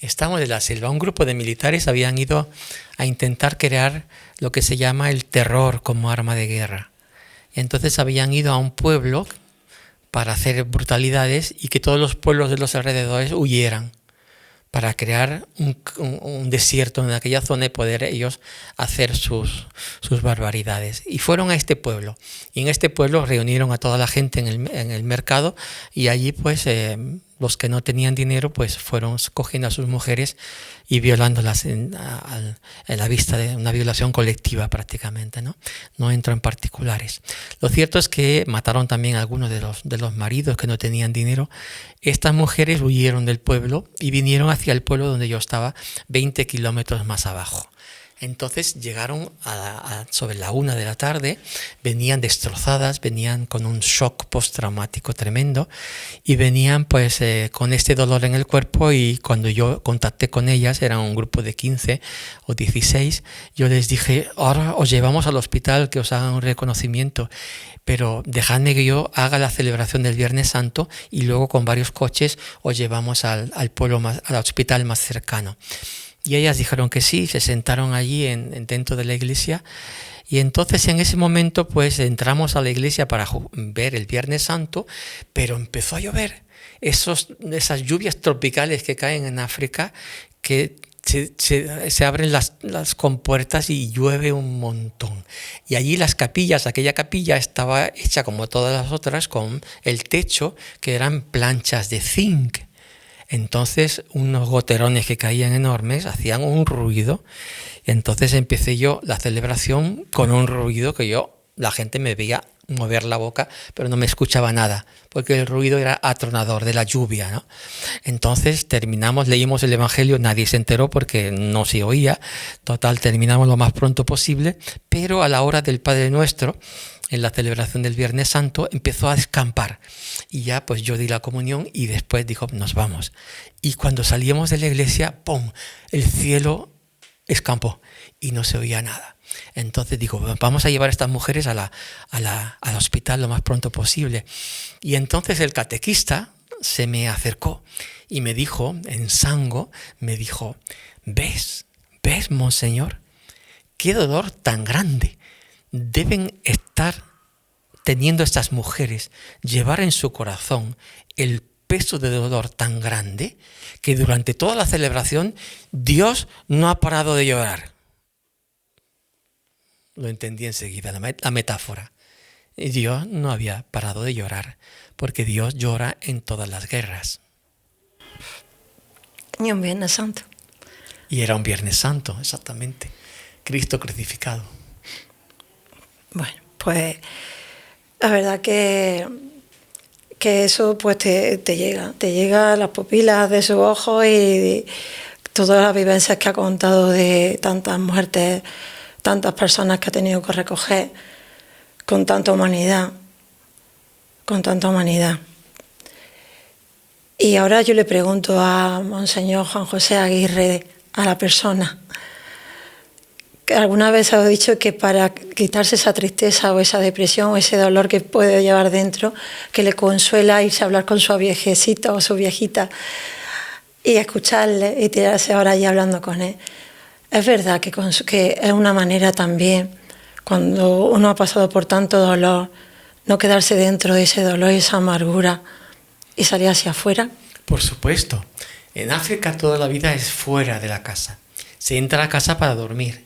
Estábamos en la selva. Un grupo de militares habían ido a intentar crear lo que se llama el terror como arma de guerra. Entonces habían ido a un pueblo para hacer brutalidades y que todos los pueblos de los alrededores huyeran para crear un desierto en aquella zona y poder ellos hacer sus barbaridades. Y fueron a este pueblo. Y en este pueblo reunieron a toda la gente en el mercado y allí pues los que no tenían dinero pues fueron cogiendo a sus mujeres y violándolas en la vista de una violación colectiva prácticamente, ¿no? No entro en particulares. Lo cierto es que mataron también a algunos de los maridos que no tenían dinero. Estas mujeres huyeron del pueblo y vinieron hacia el pueblo donde yo estaba, 20 kilómetros más abajo. Entonces llegaron sobre la 1 de la tarde, venían destrozadas, venían con un shock postraumático tremendo y venían pues con este dolor en el cuerpo, y cuando yo contacté con ellas, eran un grupo de 15 o 16, yo les dije, ahora os llevamos al hospital que os hagan un reconocimiento, pero dejadme que yo haga la celebración del Viernes Santo y luego con varios coches os llevamos al hospital más cercano. Y ellas dijeron que sí, se sentaron allí dentro de la iglesia, y entonces en ese momento pues entramos a la iglesia para ver el Viernes Santo, pero empezó a llover, esas lluvias tropicales que caen en África, que se abren las compuertas y llueve un montón. Y allí aquella capilla estaba hecha como todas las otras con el techo que eran planchas de zinc. Entonces unos goterones que caían enormes hacían un ruido. Entonces empecé yo la celebración con un ruido que la gente me veía mover la boca, pero no me escuchaba nada, porque el ruido era atronador de la lluvia, ¿no? Entonces leímos el Evangelio, nadie se enteró porque no se oía. Total, terminamos lo más pronto posible, pero a la hora del Padre Nuestro, en la celebración del Viernes Santo, empezó a escampar. Y ya pues yo di la comunión y después dijo, nos vamos. Y cuando salíamos de la iglesia, ¡pum!, el cielo escampó y no se oía nada. Entonces digo, vamos a llevar a estas mujeres al hospital lo más pronto posible. Y entonces el catequista se me acercó y me dijo, en sango, me dijo, ¿ves, monseñor? ¿Qué dolor tan grande deben estar teniendo estas mujeres? Llevar en su corazón el peso de dolor tan grande que durante toda la celebración Dios no ha parado de llorar. Lo entendí enseguida, la metáfora. Dios no había parado de llorar, porque Dios llora en todas las guerras. Y un Viernes Santo. Y era un Viernes Santo, exactamente. Cristo crucificado. Bueno, pues la verdad que eso pues te llega a las pupilas de sus ojos y todas las vivencias que ha contado de tantas muertes, tantas personas que ha tenido que recoger con tanta humanidad. Y ahora yo le pregunto a Monseñor Juan José Aguirre, a la persona, que alguna vez ha dicho que para quitarse esa tristeza o esa depresión o ese dolor que puede llevar dentro, que le consuela irse a hablar con su viejecito o su viejita y escucharle y tirarse ahora allí hablando con él. Es verdad que es una manera también, cuando uno ha pasado por tanto dolor, no quedarse dentro de ese dolor y esa amargura y salir hacia afuera. Por supuesto. En África toda la vida es fuera de la casa. Se entra a la casa para dormir.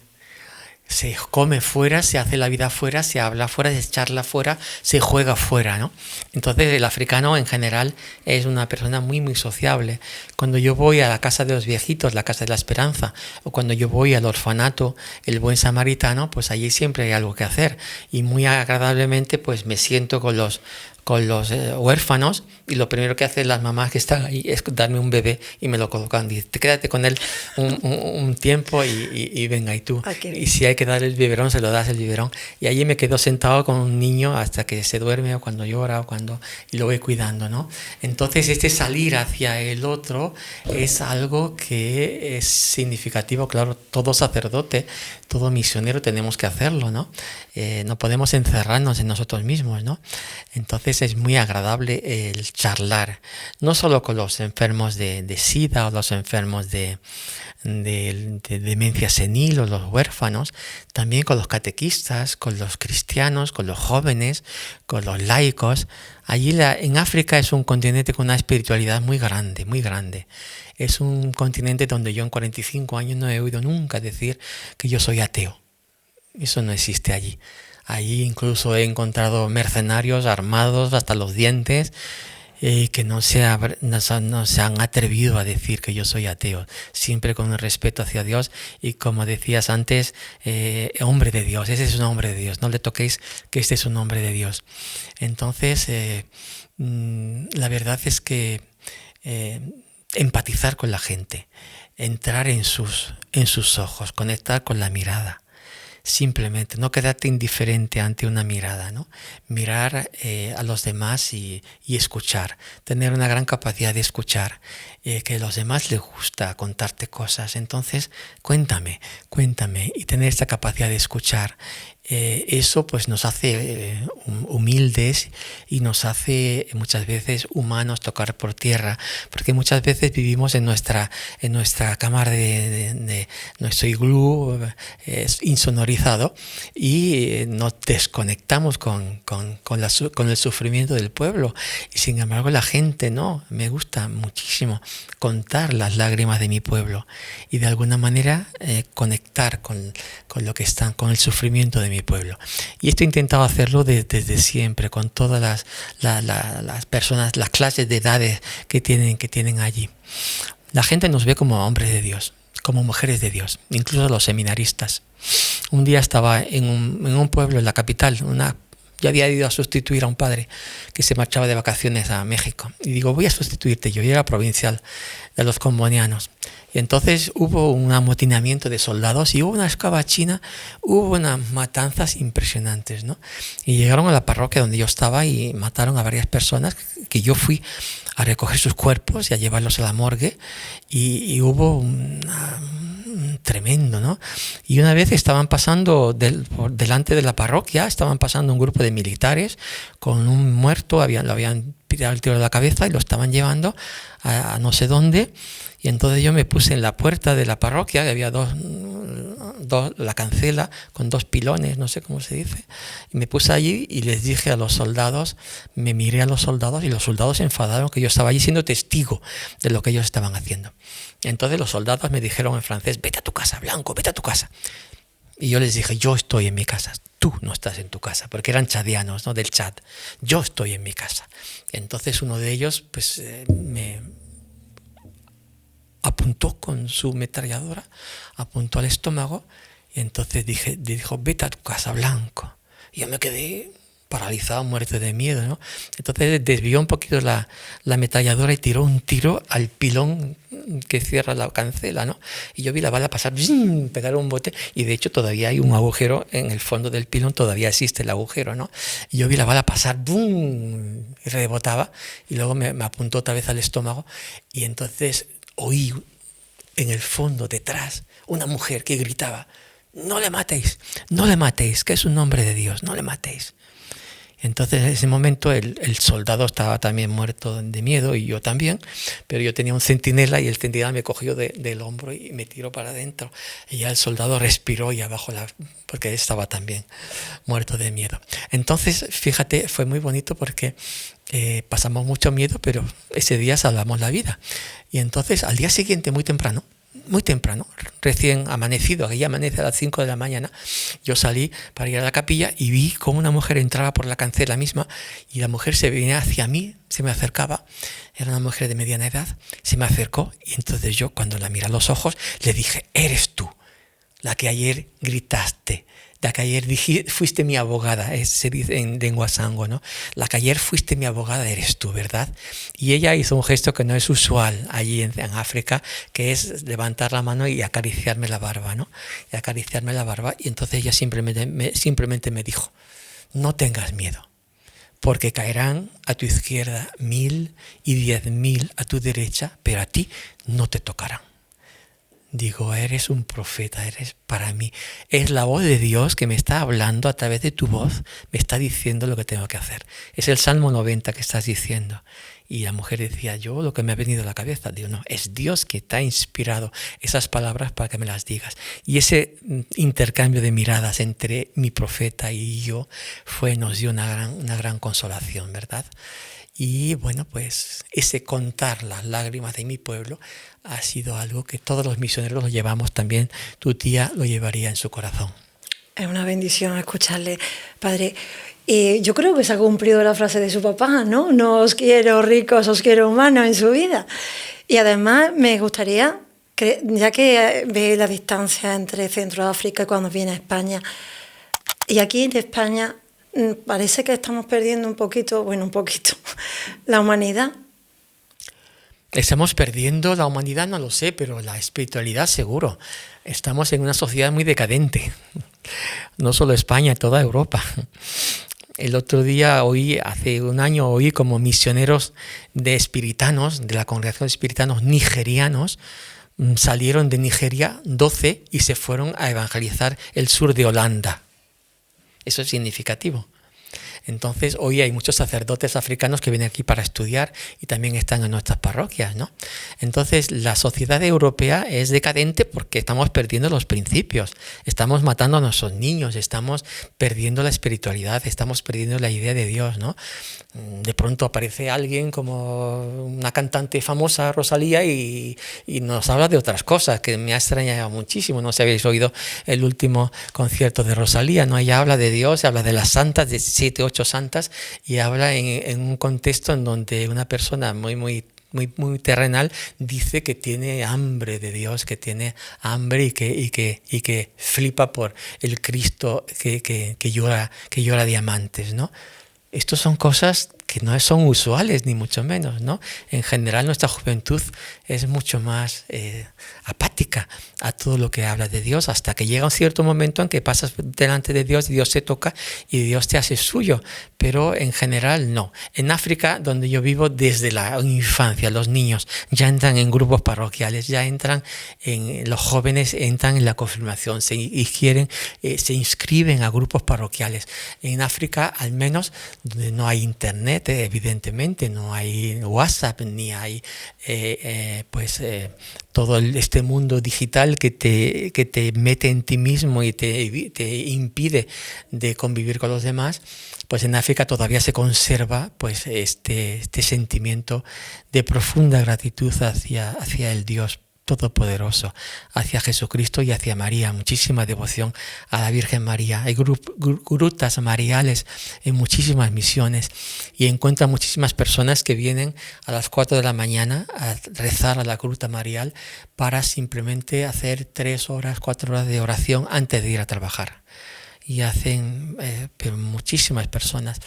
Se come fuera, se hace la vida fuera, se habla fuera, se charla fuera, se juega fuera, ¿no? Entonces el africano en general es una persona muy, muy sociable. Cuando yo voy a la casa de los viejitos, la Casa de la Esperanza, o cuando yo voy al orfanato, el Buen Samaritano, pues allí siempre hay algo que hacer. Y muy agradablemente pues me siento con los huérfanos y lo primero que hacen las mamás que están ahí es darme un bebé y me lo colocan. Dice, quédate con él un tiempo y venga, y tú. Y si hay que dar el biberón, se lo das el biberón. Y allí me quedo sentado con un niño hasta que se duerme o cuando llora y lo voy cuidando, ¿no? Entonces este salir hacia el otro es algo que es significativo. Claro, todo sacerdote, todo misionero tenemos que hacerlo, ¿no? No podemos encerrarnos en nosotros mismos, ¿no? Entonces es muy agradable el charlar, no solo con los enfermos de SIDA o los enfermos de demencia senil o los huérfanos, también con los catequistas, con los cristianos, con los jóvenes, con los laicos. Allí en África es un continente con una espiritualidad muy grande, muy grande. Es un continente donde yo en 45 años no he oído nunca decir que yo soy ateo. Eso no existe allí. Allí incluso he encontrado mercenarios armados hasta los dientes que no se han atrevido a decir que yo soy ateo, siempre con el respeto hacia Dios y, como decías antes, hombre de Dios, ese es un hombre de Dios, no le toquéis que este es un hombre de Dios. Entonces, la verdad es que empatizar con la gente, entrar en sus ojos, conectar con la mirada. Simplemente no quedarte indiferente ante una mirada, ¿no? Mirar a los demás y escuchar, tener una gran capacidad de escuchar, que a los demás les gusta contarte cosas. Entonces, cuéntame, y tener esta capacidad de escuchar. Eso pues nos hace humildes y nos hace muchas veces humanos, tocar por tierra, porque muchas veces vivimos en nuestra cámara de nuestro iglú insonorizado y nos desconectamos con el sufrimiento del pueblo. Y sin embargo la gente no, me gusta muchísimo contar las lágrimas de mi pueblo y de alguna manera conectar con lo que están, con el sufrimiento de mi pueblo. Y esto he intentado hacerlo desde siempre, con todas las personas, las clases de edades que tienen allí. La gente nos ve como hombres de Dios, como mujeres de Dios, incluso los seminaristas. Un día estaba en un pueblo, en la capital, yo había ido a sustituir a un padre que se marchaba de vacaciones a México. Y digo, voy a sustituirte yo era provincial de los combonianos. Y entonces hubo un amotinamiento de soldados y hubo una escabachina, hubo unas matanzas impresionantes, ¿no? Y llegaron a la parroquia donde yo estaba y mataron a varias personas que yo fui a recoger sus cuerpos y a llevarlos a la morgue, y hubo tremendo, ¿no? Y una vez estaban pasando por delante de la parroquia, estaban pasando un grupo de militares con un muerto, lo habían pillado el tiro de la cabeza y lo estaban llevando a no sé dónde. Y entonces yo me puse en la puerta de la parroquia, que había la cancela con 2 pilones, no sé cómo se dice, y me puse allí y les dije a los soldados, me miré a los soldados y los soldados se enfadaron que yo estaba allí siendo testigo de lo que ellos estaban haciendo. Y entonces los soldados me dijeron en francés, vete a tu casa, Blanco, vete a tu casa. Y yo les dije, yo estoy en mi casa, tú no estás en tu casa, porque eran chadianos, ¿no? Del Chad. Yo estoy en mi casa. Entonces uno de ellos pues me apuntó con su ametralladora, apuntó al estómago, y entonces dijo, vete a tu casa, Blanco. Y yo me quedé paralizado, muerto de miedo, ¿no? Entonces desvió un poquito la ametralladora y tiró un tiro al pilón que cierra la cancela, ¿no? Y yo vi la bala pasar, pegar un bote, y de hecho todavía hay un agujero en el fondo del pilón, todavía existe el agujero, ¿no? Y yo vi la bala pasar, ¡bum!, y rebotaba, y luego me apuntó otra vez al estómago, y entonces oí en el fondo, detrás, una mujer que gritaba, no le matéis, que es un hombre de Dios, no le matéis. Entonces en ese momento el soldado estaba también muerto de miedo, y yo también, pero yo tenía un centinela y el centinela me cogió del hombro y me tiró para adentro, y ya el soldado respiró y abajo, porque él estaba también muerto de miedo. Entonces, fíjate, fue muy bonito porque pasamos mucho miedo, pero ese día salvamos la vida. Y entonces al día siguiente, muy temprano, recién amanecido, aquella amanece a las 5 de la mañana, yo salí para ir a la capilla y vi cómo una mujer entraba por la cancela misma, y la mujer se venía hacia mí, se me acercaba, era una mujer de mediana edad, se me acercó, y entonces yo, cuando la miré a los ojos, le dije, eres tú, la que ayer gritaste, la que ayer fuiste mi abogada, se dice en lengua sango, ¿no? La que ayer fuiste mi abogada eres tú, ¿verdad? Y ella hizo un gesto que no es usual allí en África, que es levantar la mano y acariciarme la barba, ¿no? Y acariciarme la barba, y entonces ella simplemente me dijo, no tengas miedo, porque caerán a tu izquierda 1000 y 10.000 a tu derecha, pero a ti no te tocarán. Digo, eres un profeta, eres para mí. Es la voz de Dios que me está hablando a través de tu voz, me está diciendo lo que tengo que hacer. Es el Salmo 90 que estás diciendo. Y la mujer decía, yo lo que me ha venido a la cabeza. Digo, no, es Dios que te ha inspirado esas palabras para que me las digas. Y ese intercambio de miradas entre mi profeta y yo nos dio una gran consolación, ¿verdad? Y bueno, pues ese contar las lágrimas de mi pueblo ha sido algo que todos los misioneros lo llevamos también. Tu tía lo llevaría en su corazón. Es una bendición escucharle, padre. Y yo creo que se ha cumplido la frase de su papá, ¿no? No os quiero ricos, os quiero humanos en su vida. Y además me gustaría, ya que ve la distancia entre Centroáfrica y cuando viene a España, y aquí en España parece que estamos perdiendo un poquito, la humanidad. ¿Estamos perdiendo la humanidad? No lo sé, pero la espiritualidad seguro. Estamos en una sociedad muy decadente. No solo España, toda Europa. El otro día hace un año oí como misioneros de espiritanos, de la congregación de espiritanos nigerianos, salieron de Nigeria 12 y se fueron a evangelizar el sur de Holanda. Eso es significativo. Entonces, hoy hay muchos sacerdotes africanos que vienen aquí para estudiar y también están en nuestras parroquias, ¿no? Entonces, la sociedad europea es decadente porque estamos perdiendo los principios, estamos matando a nuestros niños, estamos perdiendo la espiritualidad, estamos perdiendo la idea de Dios, ¿no? De pronto aparece alguien como una cantante famosa, Rosalía, y nos habla de otras cosas que me ha extrañado muchísimo. No sé si habéis oído el último concierto de Rosalía, ¿no? Ella habla de Dios, habla de las santas, de 7, 8 santas, y habla en un contexto en donde una persona muy terrenal dice que tiene hambre de Dios, que tiene hambre y que flipa por el Cristo que llora diamantes, ¿no? Estos son cosas que no son usuales, ni mucho menos, ¿no? En general nuestra juventud es mucho más apática a todo lo que habla de Dios, hasta que llega un cierto momento en que pasas delante de Dios y Dios se toca y Dios te hace suyo, pero en general no. En África, donde yo vivo, desde la infancia, los niños ya entran en grupos parroquiales, ya entran los jóvenes entran en la confirmación, se inscriben a grupos parroquiales. En África, al menos, donde no hay internet, evidentemente, no hay WhatsApp, ni hay todo este mundo digital que te mete en ti mismo y te impide de convivir con los demás, pues en África todavía se conserva pues este sentimiento de profunda gratitud hacia el Dios Todopoderoso, hacia Jesucristo y hacia María, muchísima devoción a la Virgen María. Hay grutas mariales en muchísimas misiones y encuentran muchísimas personas que vienen a las 4 de la mañana a rezar a la gruta marial para simplemente hacer 3 horas, 4 horas de oración antes de ir a trabajar. Y hacen pero muchísimas personas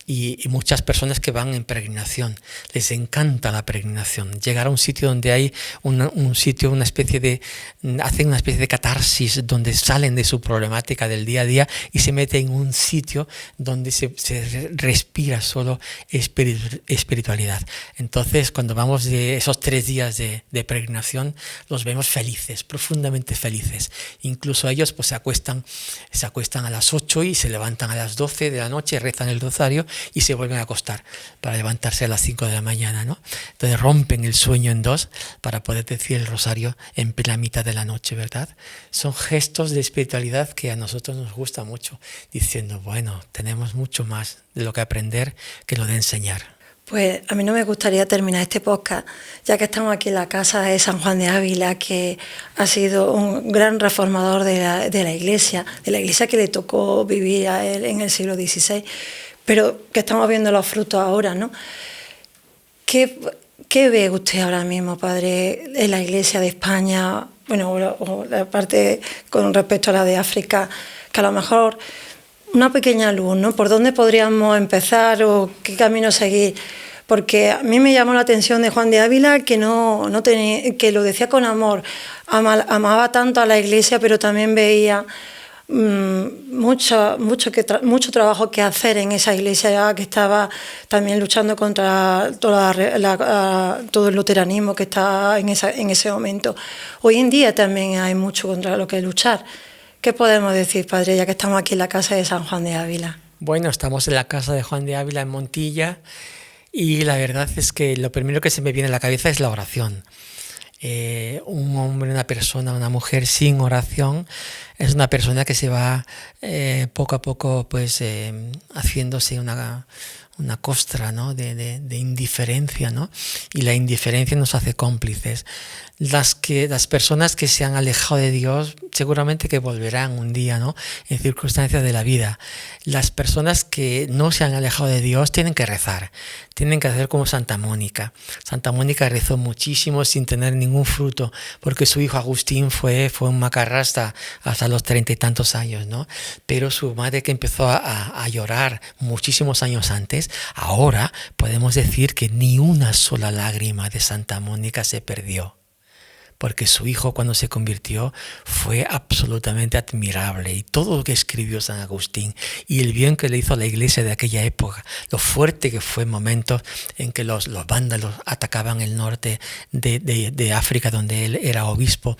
y muchas personas que van en peregrinación. Les encanta la peregrinación. Llegar a un sitio donde hay hacen una especie de catarsis, donde salen de su problemática del día a día y se meten en un sitio donde se respira solo espiritualidad. Entonces, cuando vamos de esos 3 días de peregrinación, los vemos felices, profundamente felices. Incluso ellos pues se acuestan a las 8 y se levantan a las 12 de la noche, rezan el rosario y se vuelven a acostar para levantarse a las 5 de la mañana, ¿no? Entonces rompen el sueño en 2 para poder decir el rosario en plena mitad de la noche, ¿verdad? Son gestos de espiritualidad que a nosotros nos gusta mucho, diciendo, bueno, tenemos mucho más de lo que aprender que lo de enseñar. Pues a mí no me gustaría terminar este podcast, ya que estamos aquí en la casa de San Juan de Ávila, que ha sido un gran reformador de la Iglesia que le tocó vivir a él en el siglo XVI, pero que estamos viendo los frutos ahora, ¿no? ¿Qué ve usted ahora mismo, padre, en la Iglesia de España, bueno, o la parte con respecto a la de África, que a lo mejor una pequeña luz, ¿no? ¿Por dónde podríamos empezar o qué camino seguir? Porque a mí me llamó la atención de Juan de Ávila que que lo decía con amor, amaba tanto a la Iglesia, pero también veía mucho trabajo que hacer en esa Iglesia que estaba también luchando contra todo el luteranismo que está en ese momento. Hoy en día también hay mucho contra lo que luchar. ¿Qué podemos decir, padre, ya que estamos aquí en la casa de San Juan de Ávila? Bueno, estamos en la casa de Juan de Ávila en Montilla y la verdad es que lo primero que se me viene a la cabeza es la oración. Un hombre, una persona, una mujer sin oración es una persona que se va poco a poco pues haciéndose una costra, ¿no? de indiferencia, ¿no? Y la indiferencia nos hace cómplices. Las personas que se han alejado de Dios seguramente que volverán un día, ¿no? En circunstancias de la vida. Las personas que no se han alejado de Dios tienen que rezar, tienen que hacer como Santa Mónica. Santa Mónica rezó muchísimo sin tener ningún fruto, porque su hijo Agustín fue un macarra hasta los 30 y tantos años, ¿no? Pero su madre, que empezó a llorar muchísimos años antes, ahora podemos decir que ni una sola lágrima de Santa Mónica se perdió, porque su hijo, cuando se convirtió, fue absolutamente admirable, y todo lo que escribió San Agustín y el bien que le hizo a la Iglesia de aquella época, lo fuerte que fue en momentos en que los vándalos atacaban el norte de África, donde él era obispo,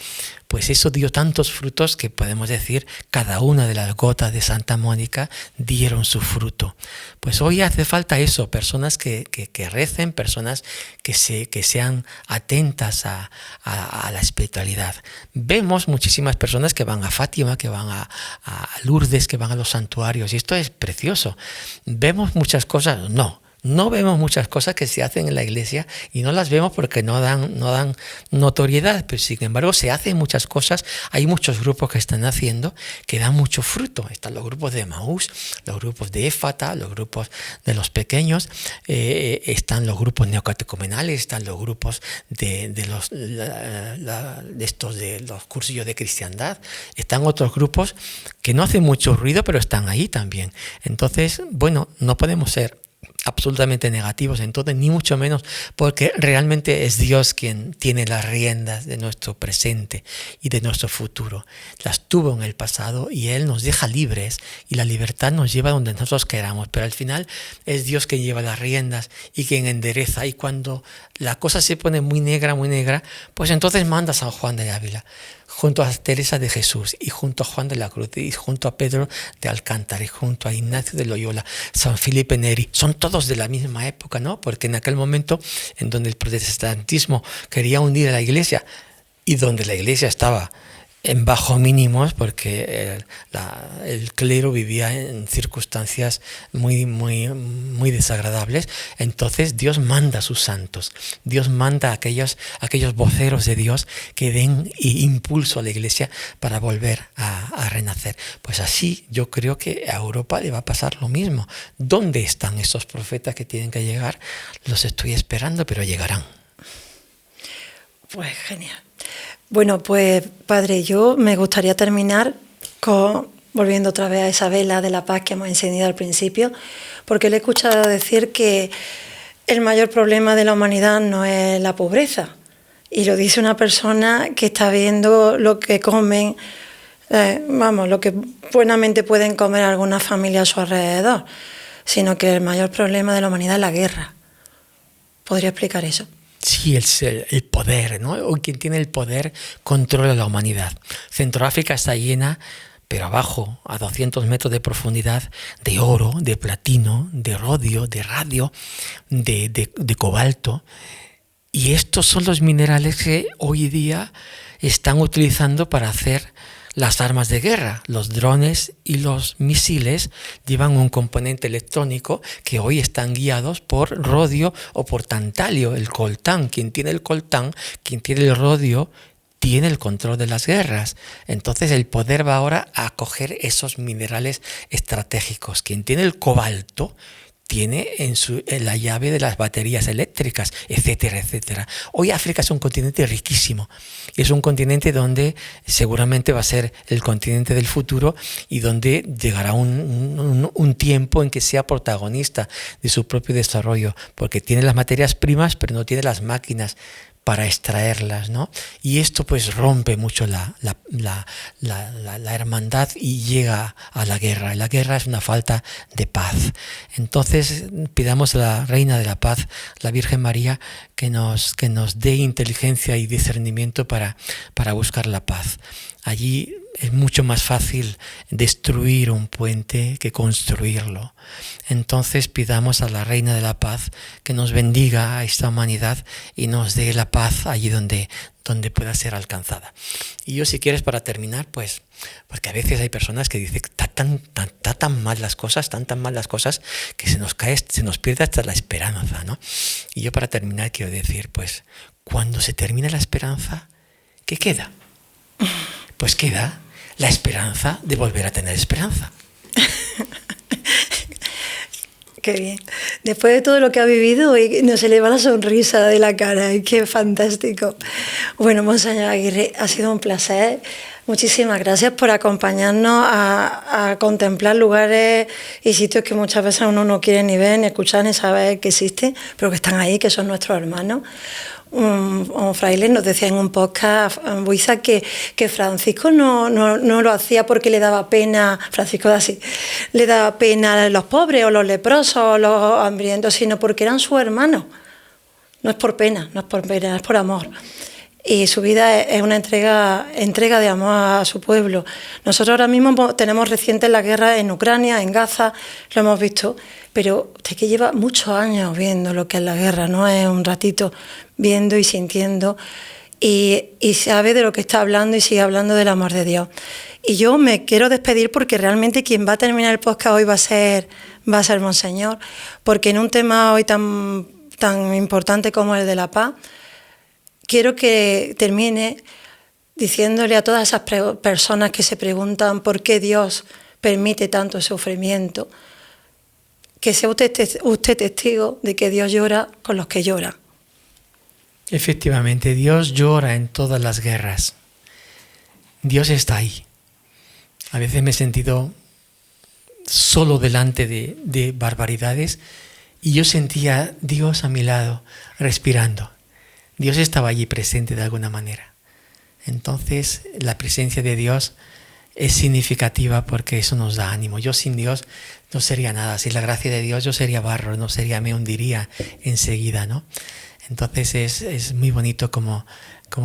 pues eso dio tantos frutos que podemos decir cada una de las gotas de Santa Mónica dieron su fruto. Pues hoy hace falta eso, personas que recen, personas que sean atentas a la espiritualidad. Vemos muchísimas personas que van a Fátima, que van a Lourdes, que van a los santuarios, y esto es precioso. Vemos muchas cosas, no vemos muchas cosas que se hacen en la Iglesia y no las vemos porque no dan notoriedad, pero sin embargo se hacen muchas cosas. Hay muchos grupos que están haciendo que dan mucho fruto. Están los grupos de Emaús, los grupos de Éfata, los grupos de los pequeños, están los grupos neocatecumenales, están los grupos de los cursillos de cristiandad, están otros grupos que no hacen mucho ruido pero están ahí también. Entonces, bueno, no podemos ser absolutamente negativos entonces, ni mucho menos, porque realmente es Dios quien tiene las riendas de nuestro presente y de nuestro futuro. Las tuvo en el pasado y Él nos deja libres y la libertad nos lleva donde nosotros queramos, pero al final es Dios quien lleva las riendas y quien endereza, y cuando la cosa se pone muy negra, pues entonces manda a San Juan de Ávila, junto a Teresa de Jesús y junto a Juan de la Cruz y junto a Pedro de Alcántara y junto a Ignacio de Loyola, San Felipe Neri. Son todos de la misma época, ¿no? Porque en aquel momento en donde el protestantismo quería hundir a la Iglesia y donde la Iglesia estaba en bajo mínimos, porque el clero vivía en circunstancias muy desagradables, entonces Dios manda a sus santos, Dios manda a aquellos voceros de Dios que den impulso a la Iglesia para volver a renacer. Pues así yo creo que a Europa le va a pasar lo mismo. ¿Dónde están esos profetas que tienen que llegar? Los estoy esperando, pero llegarán. Pues genial. Bueno, pues padre, yo me gustaría terminar volviendo otra vez a esa vela de la paz que hemos encendido al principio, porque le he escuchado decir que el mayor problema de la humanidad no es la pobreza, y lo dice una persona que está viendo lo que comen, lo que buenamente pueden comer algunas familias a su alrededor, sino que el mayor problema de la humanidad es la guerra. ¿Podría explicar eso? Sí, el poder, ¿no? Hoy quien tiene el poder controla la humanidad. Centroáfrica está llena, pero abajo, a 200 metros de profundidad, de oro, de platino, de rodio, de radio, de cobalto. Y estos son los minerales que hoy día están utilizando para hacer las armas de guerra. Los drones y los misiles llevan un componente electrónico que hoy están guiados por rodio o por tantalio, el coltán. Quien tiene el coltán, quien tiene el rodio, tiene el control de las guerras. Entonces el poder va ahora a coger esos minerales estratégicos. Quien tiene el cobalto tiene en la llave de las baterías eléctricas, etcétera, etcétera. Hoy África es un continente riquísimo y es un continente donde seguramente va a ser el continente del futuro y donde llegará un tiempo en que sea protagonista de su propio desarrollo, porque tiene las materias primas pero no tiene las máquinas para extraerlas, ¿no? Y esto pues rompe mucho la hermandad y llega a la guerra. La guerra es una falta de paz. Entonces pidamos a la Reina de la Paz, la Virgen María, que nos dé inteligencia y discernimiento para buscar la paz. Allí es mucho más fácil destruir un puente que construirlo. Entonces pidamos a la Reina de la Paz que nos bendiga a esta humanidad y nos dé la paz allí donde pueda ser alcanzada. Y yo, si quieres, para terminar, pues, porque a veces hay personas que dicen que está tan mal las cosas, tan mal las cosas, que se nos pierde hasta la esperanza, ¿no? Y yo, para terminar, quiero decir, pues, cuando se termina la esperanza, ¿qué queda? Pues queda la esperanza de volver a tener esperanza. Qué bien. Después de todo lo que ha vivido, nos eleva la sonrisa de la cara. Qué fantástico. Bueno, Monseñor Aguirre, ha sido un placer. Muchísimas gracias por acompañarnos a contemplar lugares y sitios que muchas veces uno no quiere ni ver, ni escuchar, ni saber que existen, pero que están ahí, que son nuestros hermanos. Un fraile nos decía en un podcast en Buiza que Francisco no lo hacía porque le daba pena, Francisco de Asís, le daba pena a los pobres o los leprosos o los hambrientos, sino porque eran sus hermanos. No es por pena, es por amor. Y su vida es una entrega de amor a su pueblo. Nosotros ahora mismo tenemos reciente la guerra en Ucrania, en Gaza, lo hemos visto, pero usted que lleva muchos años viendo lo que es la guerra, no es un ratito viendo y sintiendo, y sabe de lo que está hablando y sigue hablando del amor de Dios. Y yo me quiero despedir porque realmente quien va a terminar el podcast hoy va a ser Monseñor, porque en un tema hoy tan importante como el de la paz, quiero que termine diciéndole a todas esas personas que se preguntan por qué Dios permite tanto sufrimiento, que sea usted testigo de que Dios llora con los que lloran. Efectivamente, Dios llora en todas las guerras. Dios está ahí. A veces me he sentido solo delante de barbaridades y yo sentía a Dios a mi lado, respirando. Dios estaba allí presente de alguna manera. Entonces, la presencia de Dios es significativa porque eso nos da ánimo. Yo sin Dios no sería nada. Sin la gracia de Dios yo sería barro, me hundiría enseguida, ¿no? Entonces es muy bonito como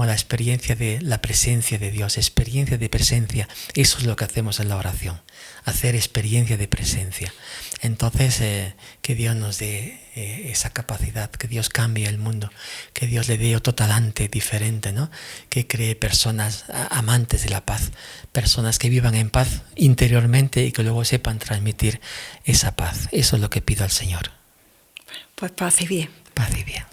la experiencia de la presencia de Dios, experiencia de presencia. Eso es lo que hacemos en la oración, hacer experiencia de presencia. Entonces, que Dios nos dé esa capacidad, que Dios cambie el mundo, que Dios le dé otro talante diferente, ¿no? Que cree personas amantes de la paz, personas que vivan en paz interiormente y que luego sepan transmitir esa paz. Eso es lo que pido al Señor. Pues paz y bien. Paz y bien.